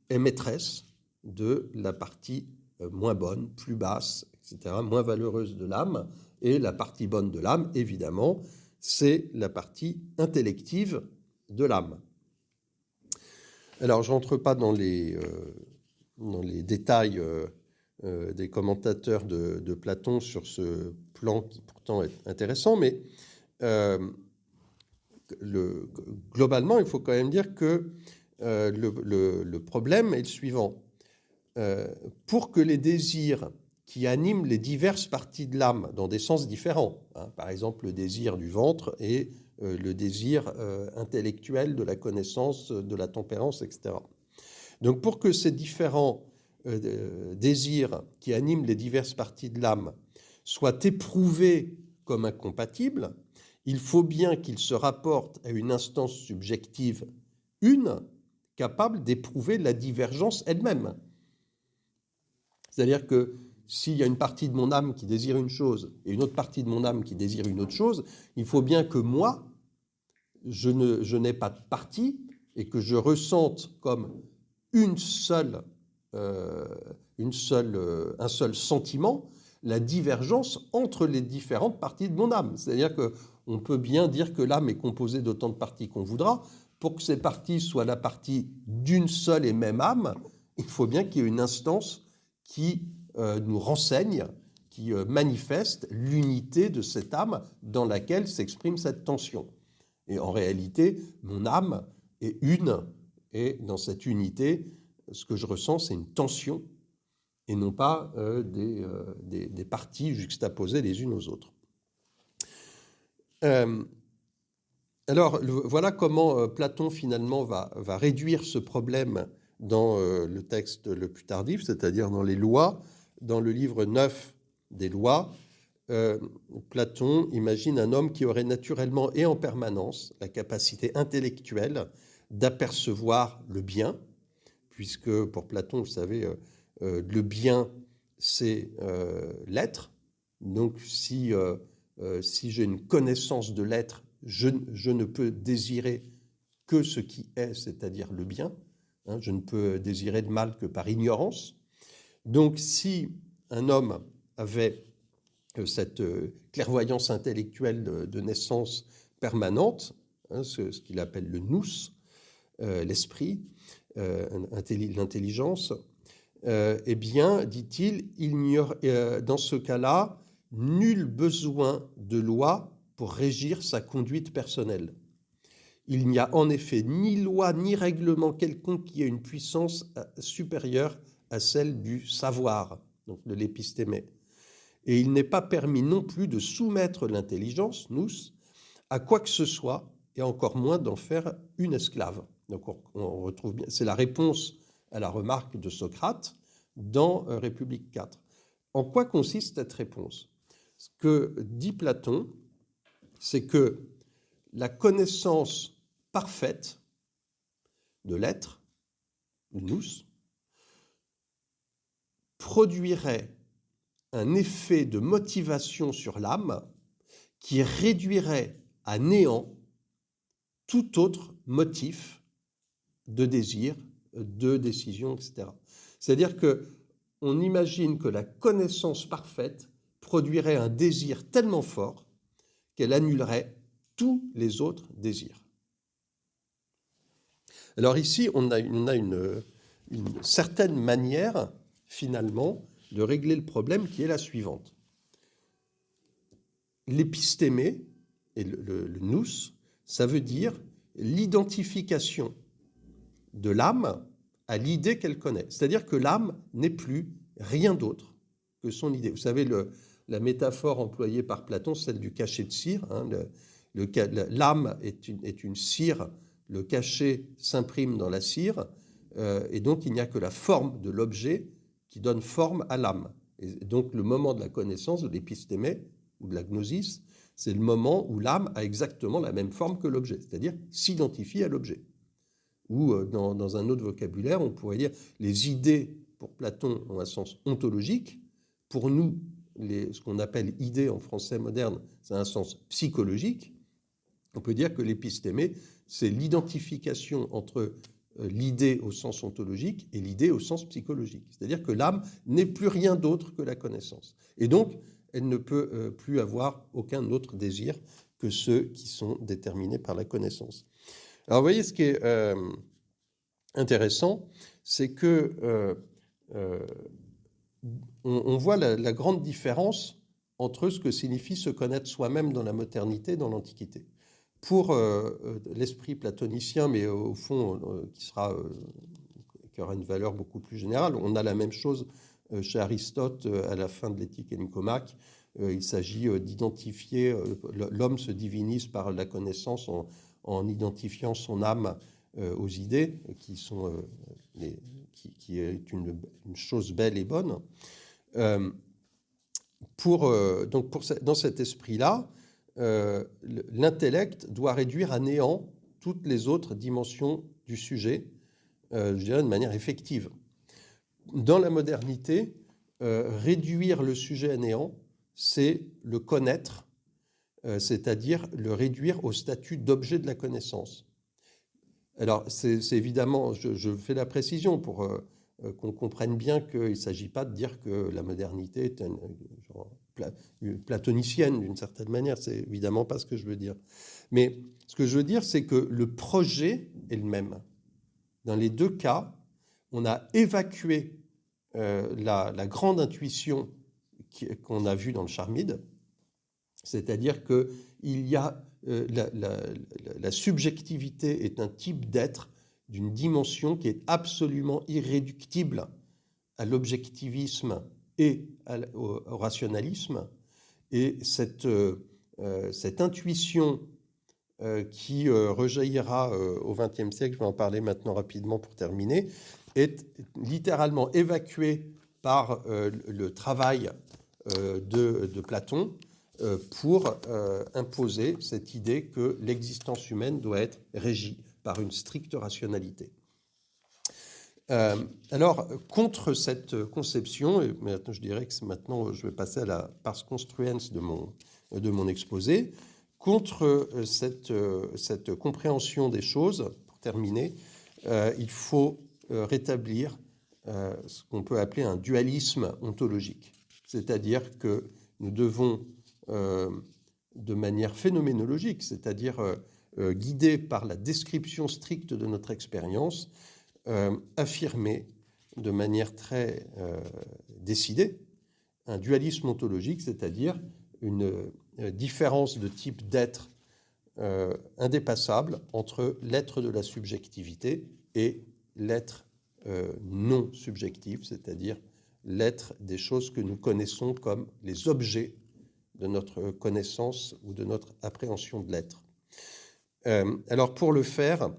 est maîtresse de la partie moins bonne, plus basse, etc., moins valeureuse de l'âme. Et la partie bonne de l'âme, évidemment, c'est la partie intellective de l'âme. Alors, je n'entre pas dans les détails des commentateurs de Platon sur ce plan qui pourtant est intéressant, mais globalement, il faut quand même dire que le problème est le suivant. Pour que les désirs qui animent les diverses parties de l'âme dans des sens différents, par exemple le désir du ventre et le désir intellectuel de la connaissance, de la tempérance, etc. Donc pour que ces différents désirs qui animent les diverses parties de l'âme soient éprouvés comme incompatibles, il faut bien qu'ils se rapportent à une instance subjective, capable d'éprouver la divergence elle-même. C'est-à-dire que s'il y a une partie de mon âme qui désire une chose et une autre partie de mon âme qui désire une autre chose, il faut bien que moi, je n'ai pas de partie et que je ressente comme un seul sentiment la divergence entre les différentes parties de mon âme. C'est-à-dire qu'on peut bien dire que l'âme est composée d'autant de parties qu'on voudra. Pour que ces parties soient la partie d'une seule et même âme, il faut bien qu'il y ait une instance qui nous renseigne, qui manifeste l'unité de cette âme dans laquelle s'exprime cette tension. Et en réalité, mon âme est une, et dans cette unité, ce que je ressens, c'est une tension, et non pas des parties juxtaposées les unes aux autres. Alors, voilà comment Platon, finalement, va réduire ce problème dans le texte le plus tardif, c'est-à-dire dans les lois. Dans le livre 9 des lois, Platon imagine un homme qui aurait naturellement et en permanence la capacité intellectuelle d'apercevoir le bien, puisque pour Platon, vous savez, le bien, c'est l'être. Donc, si j'ai une connaissance de l'être, je ne peux désirer que ce qui est, c'est-à-dire le bien. Je ne peux désirer de mal que par ignorance. Donc, si un homme avait cette clairvoyance intellectuelle de naissance permanente, ce qu'il appelle le nous, l'esprit, l'intelligence, eh bien, dit-il, il n'y aurait dans ce cas-là nul besoin de loi pour régir sa conduite personnelle. Il n'y a en effet ni loi ni règlement quelconque qui ait une puissance supérieure à celle du savoir, donc de l'épistémé. Et il n'est pas permis non plus de soumettre l'intelligence, nous, à quoi que ce soit, et encore moins d'en faire une esclave. Donc on retrouve bien, c'est la réponse à la remarque de Socrate dans République 4. En quoi consiste cette réponse? Ce que dit Platon, c'est que la connaissance parfaite de l'être le nous, produirait un effet de motivation sur l'âme qui réduirait à néant tout autre motif de désir, de décision, etc. C'est-à-dire qu'on imagine que la connaissance parfaite produirait un désir tellement fort qu'elle annulerait tous les autres désirs. Alors ici, on a une certaine manière, finalement, de régler le problème qui est la suivante. L'épistémé et le nous, ça veut dire l'identification de l'âme à l'idée qu'elle connaît. C'est-à-dire que l'âme n'est plus rien d'autre que son idée. Vous savez, la métaphore employée par Platon, celle du cachet de cire. Hein, l'âme est une cire, le cachet s'imprime dans la cire, et donc il n'y a que la forme de l'objet qui donne forme à l'âme. Et donc le moment de la connaissance, de l'épistémé ou de la gnosis, c'est le moment où l'âme a exactement la même forme que l'objet, c'est-à-dire s'identifie à l'objet. Ou dans un autre vocabulaire, on pourrait dire les idées, pour Platon, ont un sens ontologique. Pour nous, ce qu'on appelle idée en français moderne, ça a un sens psychologique. On peut dire que l'épistémé, c'est l'identification entre l'idée au sens ontologique et l'idée au sens psychologique. C'est-à-dire que l'âme n'est plus rien d'autre que la connaissance. Et donc, elle ne peut plus avoir aucun autre désir que ceux qui sont déterminés par la connaissance. Alors, vous voyez, ce qui est intéressant, c'est que on voit la grande différence entre ce que signifie se connaître soi-même dans la modernité et dans l'Antiquité. Pour l'esprit platonicien, mais au fond, qui aura une valeur beaucoup plus générale, on a la même chose chez Aristote à la fin de l'Éthique et Nicomachie. Il s'agit d'identifier, l'homme se divinise par la connaissance en identifiant son âme aux idées, qui est une chose belle et bonne. Dans cet esprit-là, l'intellect doit réduire à néant toutes les autres dimensions du sujet, je dirais de manière effective. Dans la modernité, réduire le sujet à néant, c'est le connaître, c'est-à-dire le réduire au statut d'objet de la connaissance. Alors, c'est évidemment, je fais la précision pour qu'on comprenne bien qu'il ne s'agit pas de dire que la modernité est platonicienne d'une certaine manière. C'est évidemment pas ce que je veux dire. Mais ce que je veux dire, c'est que le projet est le même. Dans les deux cas, on a évacué la grande intuition qu'on a vue dans le Charmide, c'est-à-dire qu'il y a la subjectivité est un type d'être d'une dimension qui est absolument irréductible à l'objectivisme et au rationalisme. Et cette intuition qui rejaillira au XXe siècle, je vais en parler maintenant rapidement pour terminer, est littéralement évacuée par le travail de Platon pour imposer cette idée que l'existence humaine doit être régie par une stricte rationalité. Alors, contre cette conception, et maintenant je dirais que maintenant je vais passer à la pars construens de mon exposé, contre cette compréhension des choses, pour terminer, il faut rétablir ce qu'on peut appeler un dualisme ontologique. C'est-à-dire que nous devons, de manière phénoménologique, c'est-à-dire guidés par la description stricte de notre expérience, affirmer de manière très décidée un dualisme ontologique, c'est-à-dire une différence de type d'être indépassable entre l'être de la subjectivité et l'être non subjectif, c'est-à-dire l'être des choses que nous connaissons comme les objets de notre connaissance ou de notre appréhension de l'être. Alors pour le faire,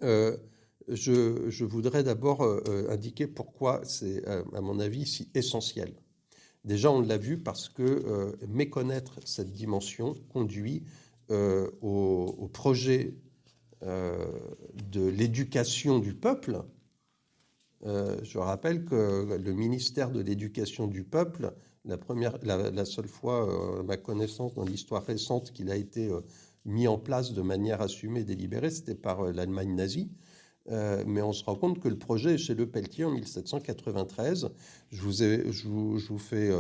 je voudrais d'abord indiquer pourquoi c'est, à mon avis, si essentiel. Déjà, on l'a vu parce que méconnaître cette dimension conduit au projet de l'éducation du peuple Je rappelle que le ministère de l'Éducation du peuple, la seule fois, à ma connaissance, dans l'histoire récente, qu'il a été mis en place de manière assumée et délibérée, c'était par l'Allemagne nazie. Mais on se rend compte que le projet est chez Le Pelletier en 1793. Je vous fais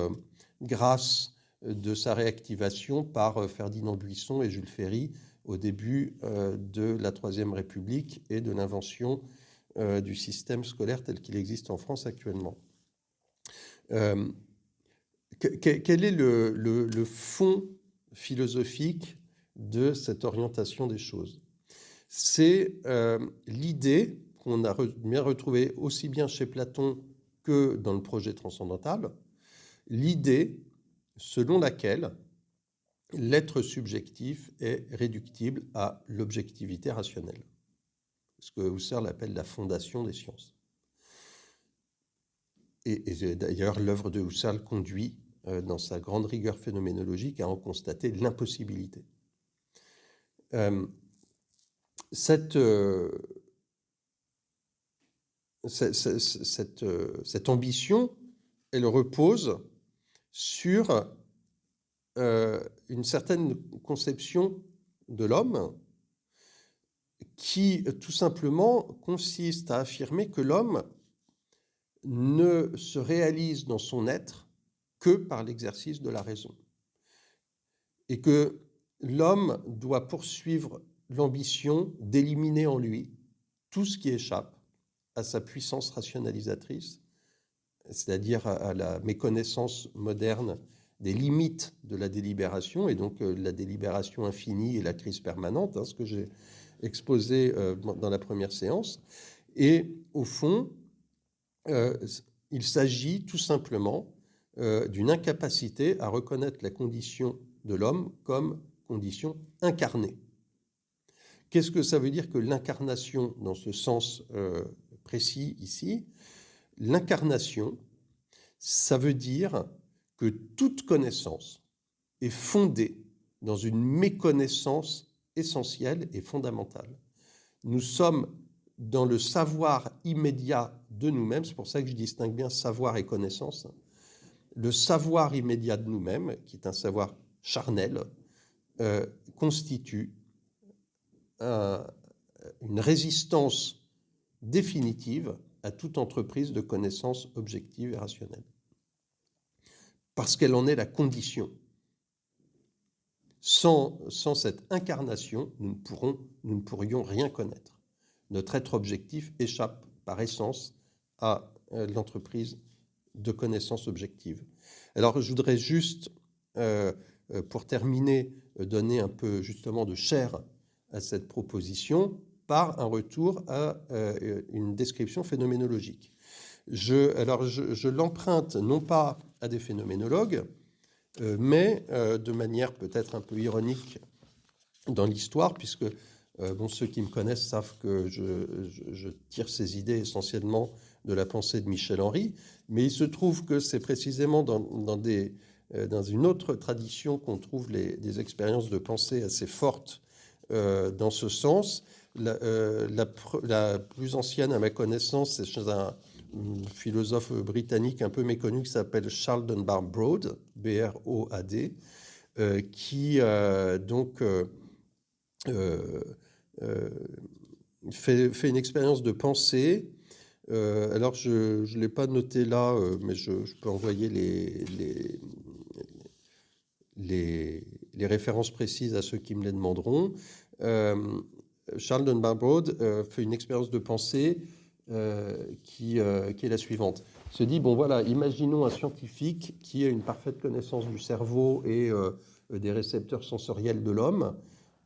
grâce de sa réactivation par Ferdinand Buisson et Jules Ferry au début de la Troisième République et de l'invention du système scolaire tel qu'il existe en France actuellement. Quel est le fond philosophique de cette orientation des choses? C'est l'idée qu'on a bien retrouvée aussi bien chez Platon que dans le projet transcendantal, l'idée selon laquelle l'être subjectif est réductible à l'objectivité rationnelle, ce que Husserl appelle la fondation des sciences. Et d'ailleurs, l'œuvre de Husserl conduit, dans sa grande rigueur phénoménologique, à en constater l'impossibilité. Cette ambition, elle repose sur une certaine conception de l'homme qui, tout simplement, consiste à affirmer que l'homme ne se réalise dans son être que par l'exercice de la raison. Et que l'homme doit poursuivre l'ambition d'éliminer en lui tout ce qui échappe à sa puissance rationalisatrice, c'est-à-dire à la méconnaissance moderne des limites de la délibération, et donc la délibération infinie et la crise permanente, ce que j'ai exposé dans la première séance. Et au fond, il s'agit tout simplement d'une incapacité à reconnaître la condition de l'homme comme condition incarnée. Qu'est-ce que ça veut dire que l'incarnation, dans ce sens précis ici? L'incarnation, ça veut dire que toute connaissance est fondée dans une méconnaissance essentielle et fondamentale. Nous sommes dans le savoir immédiat de nous-mêmes, c'est pour ça que je distingue bien savoir et connaissance. Le savoir immédiat de nous-mêmes, qui est un savoir charnel, constitue une résistance définitive à toute entreprise de connaissance objective et rationnelle. Parce qu'elle en est la condition. Sans cette incarnation, nous ne pourrions rien connaître. Notre être objectif échappe par essence à l'entreprise de connaissance objective. Alors, je voudrais juste, pour terminer, donner un peu justement de chair à cette proposition par un retour à une description phénoménologique. Je l'emprunte non pas à des phénoménologues, mais de manière peut-être un peu ironique dans l'histoire, puisque ceux qui me connaissent savent que je tire ces idées essentiellement de la pensée de Michel Henry, mais il se trouve que c'est précisément dans une autre tradition qu'on trouve des expériences de pensée assez fortes dans ce sens. La plus ancienne, à ma connaissance, c'est chez un philosophe britannique un peu méconnu qui s'appelle Charles Dunbar Broad, B-R-O-A-D, qui donc fait une expérience de pensée. Alors, je ne l'ai pas noté là, mais je peux envoyer les références précises à ceux qui me les demanderont. Charles Dunbar Broad fait une expérience de pensée qui est la suivante. Il se dit, bon voilà, imaginons un scientifique qui a une parfaite connaissance du cerveau et des récepteurs sensoriels de l'homme,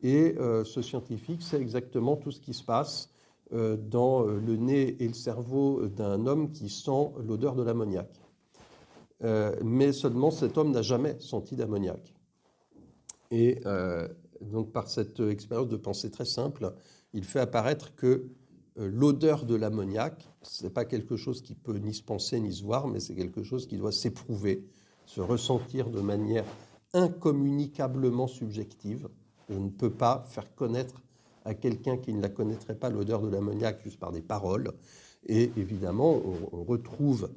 et ce scientifique sait exactement tout ce qui se passe dans le nez et le cerveau d'un homme qui sent l'odeur de l'ammoniac. Mais seulement cet homme n'a jamais senti d'ammoniac. Et donc par cette expérience de pensée très simple, il fait apparaître que l'odeur de l'ammoniac, ce n'est pas quelque chose qui peut ni se penser ni se voir, mais c'est quelque chose qui doit s'éprouver, se ressentir de manière incommunicablement subjective. On ne peut pas faire connaître à quelqu'un qui ne la connaîtrait pas l'odeur de l'ammoniac juste par des paroles. Et évidemment, on retrouve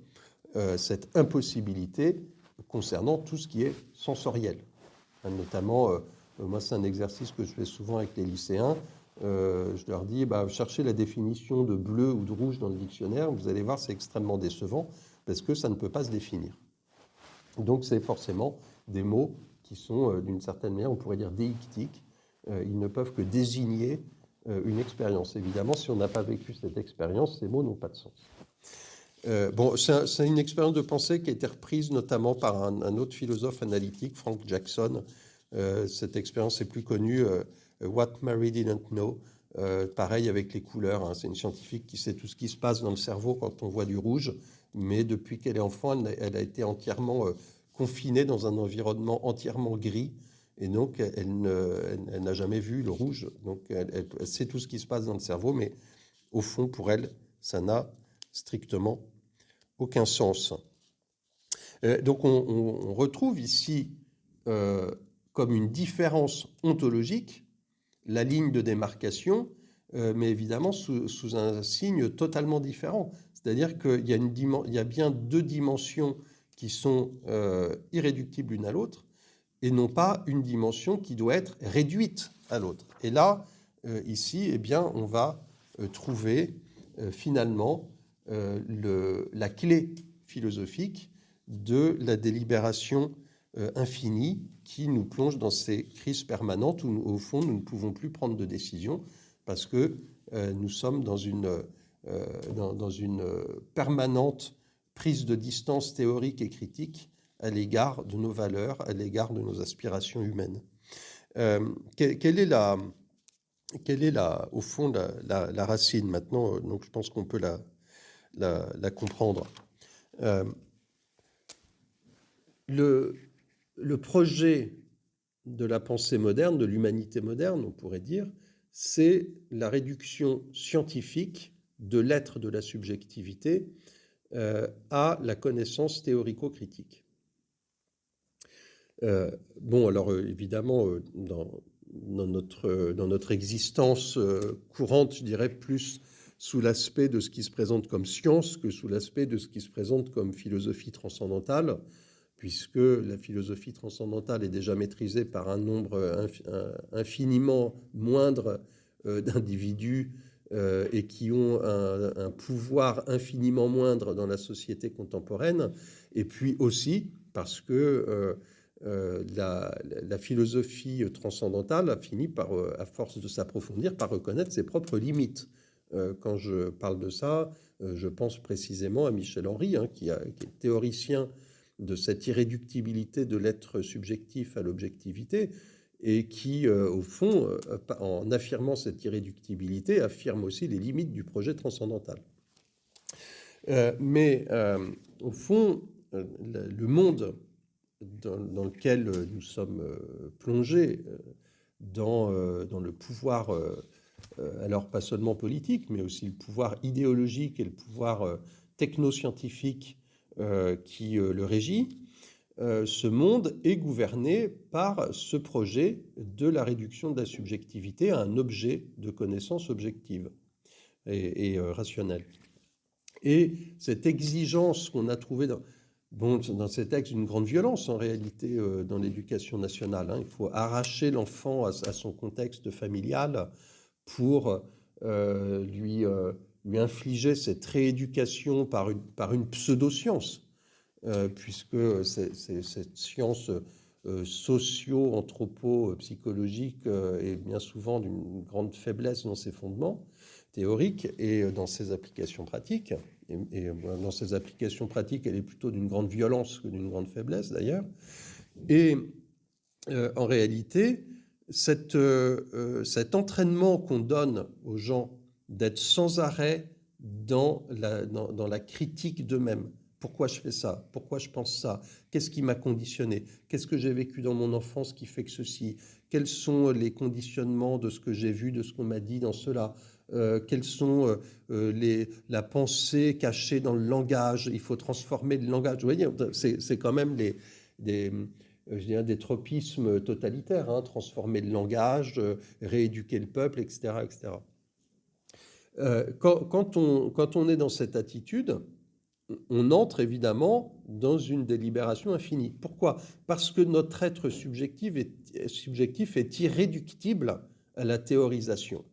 cette impossibilité concernant tout ce qui est sensoriel. Notamment, moi, c'est un exercice que je fais souvent avec les lycéens. Je leur dis, cherchez la définition de bleu ou de rouge dans le dictionnaire. Vous allez voir, c'est extrêmement décevant parce que ça ne peut pas se définir. Donc, c'est forcément des mots qui sont, d'une certaine manière, on pourrait dire déictiques. Ils ne peuvent que désigner une expérience. Évidemment, si on n'a pas vécu cette expérience, ces mots n'ont pas de sens. C'est une expérience de pensée qui a été reprise notamment par un autre philosophe analytique, Frank Jackson. Cette expérience est plus connue, What Mary Didn't Know. Pareil avec les couleurs, hein. C'est une scientifique qui sait tout ce qui se passe dans le cerveau quand on voit du rouge, mais depuis qu'elle est enfant, elle a été entièrement confinée dans un environnement entièrement gris, et donc elle n'a jamais vu le rouge. Donc elle sait tout ce qui se passe dans le cerveau, mais au fond, pour elle, ça n'a strictement aucun sens. Donc on retrouve ici comme une différence ontologique la ligne de démarcation, mais évidemment sous un signe totalement différent. C'est-à-dire qu'il y a bien deux dimensions qui sont irréductibles l'une à l'autre, et non pas une dimension qui doit être réduite à l'autre. Et là, ici, eh bien, on va trouver finalement la clé philosophique de la délibération infinie qui nous plonge dans ces crises permanentes où, au fond, nous ne pouvons plus prendre de décision parce que nous sommes dans une permanente prise de distance théorique et critique à l'égard de nos valeurs, à l'égard de nos aspirations humaines. Quelle est au fond la racine maintenant? Donc je pense qu'on peut la comprendre. Le projet de la pensée moderne, de l'humanité moderne, on pourrait dire, c'est la réduction scientifique de l'être de la subjectivité à la connaissance théorico-critique. Alors évidemment, dans notre existence courante, je dirais plus sous l'aspect de ce qui se présente comme science que sous l'aspect de ce qui se présente comme philosophie transcendantale, puisque la philosophie transcendantale est déjà maîtrisée par un nombre infiniment moindre d'individus et qui ont un pouvoir infiniment moindre dans la société contemporaine, et puis aussi parce que la philosophie transcendantale a fini par, à force de s'approfondir, par reconnaître ses propres limites. Quand je parle de ça, je pense précisément à Michel Henry, hein, qui est théoricien de cette irréductibilité de l'être subjectif à l'objectivité, et qui, au fond, en affirmant cette irréductibilité, affirme aussi les limites du projet transcendantal. Au fond, le monde dans lequel nous sommes plongés, dans le pouvoir, alors pas seulement politique, mais aussi le pouvoir idéologique et le pouvoir technoscientifique qui le régit, ce monde est gouverné par ce projet de la réduction de la subjectivité à un objet de connaissance objective et rationnelle. Et cette exigence qu'on a trouvée dans ces textes d'une grande violence en réalité dans l'éducation nationale, hein. Il faut arracher l'enfant à son contexte familial pour lui infliger cette rééducation par une pseudo-science, puisque cette science socio-anthropo-psychologique est bien souvent d'une grande faiblesse dans ses fondements théoriques et dans ses applications pratiques. Et dans ses applications pratiques, elle est plutôt d'une grande violence que d'une grande faiblesse d'ailleurs. Et en réalité, cet entraînement qu'on donne aux gens d'être sans arrêt dans la critique d'eux-mêmes. Pourquoi je fais ça? Pourquoi je pense ça? Qu'est-ce qui m'a conditionné? Qu'est-ce que j'ai vécu dans mon enfance qui fait que ceci? Quels sont les conditionnements de ce que j'ai vu, de ce qu'on m'a dit dans cela? Quelles sont la pensée cachée dans le langage? Il faut transformer le langage. Vous voyez, c'est quand même je dirais des tropismes totalitaires, hein, transformer le langage, rééduquer le peuple, etc., etc. Quand on est dans cette attitude, on entre évidemment dans une délibération infinie. Pourquoi? Parce que notre être subjectif est irréductible à la théorisation.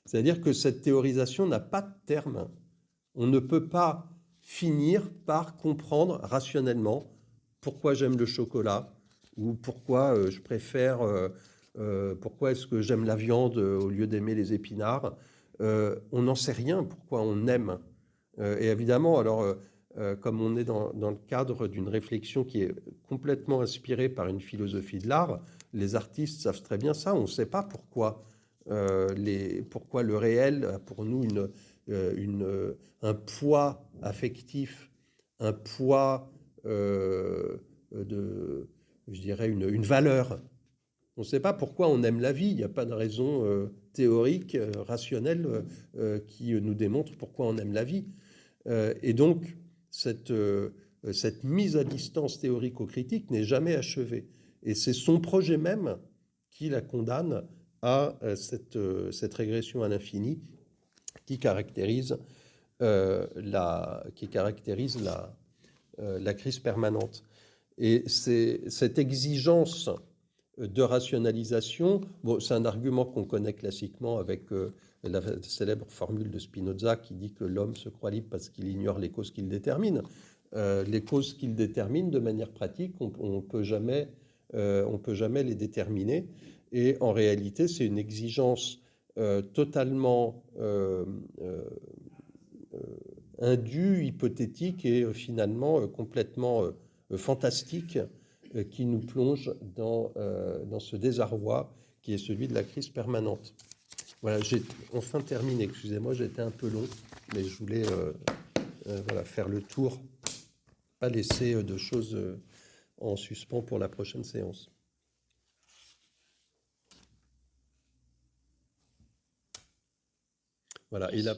C'est-à-dire que cette théorisation n'a pas de terme. On ne peut pas finir par comprendre rationnellement pourquoi j'aime le chocolat ou pourquoi je préfère, pourquoi est-ce que j'aime la viande au lieu d'aimer les épinards. On n'en sait rien pourquoi on aime. Et évidemment, alors, comme on est dans le cadre d'une réflexion qui est complètement inspirée par une philosophie de l'art, les artistes savent très bien ça. On ne sait pas pourquoi, pourquoi le réel a pour nous un poids affectif, un poids je dirais, une valeur. On ne sait pas pourquoi on aime la vie. Il n'y a pas de raison théorique, rationnelle, qui nous démontre pourquoi on aime la vie. Et donc, cette mise à distance théorico-critique n'est jamais achevée. Et c'est son projet même qui la condamne à cette régression à l'infini qui caractérise la crise permanente. Et c'est cette exigence de rationalisation, bon, c'est un argument qu'on connaît classiquement avec la célèbre formule de Spinoza qui dit que l'homme se croit libre parce qu'il ignore les causes qu'il détermine. Les causes qu'il détermine, de manière pratique, on peut jamais les déterminer. Et en réalité, c'est une exigence totalement indue, hypothétique et finalement complètement fantastique qui nous plonge dans ce désarroi qui est celui de la crise permanente. Voilà, j'ai enfin terminé. Excusez-moi, j'étais un peu long, mais je voulais voilà, faire le tour, pas laisser de choses en suspens pour la prochaine séance. Voilà, et la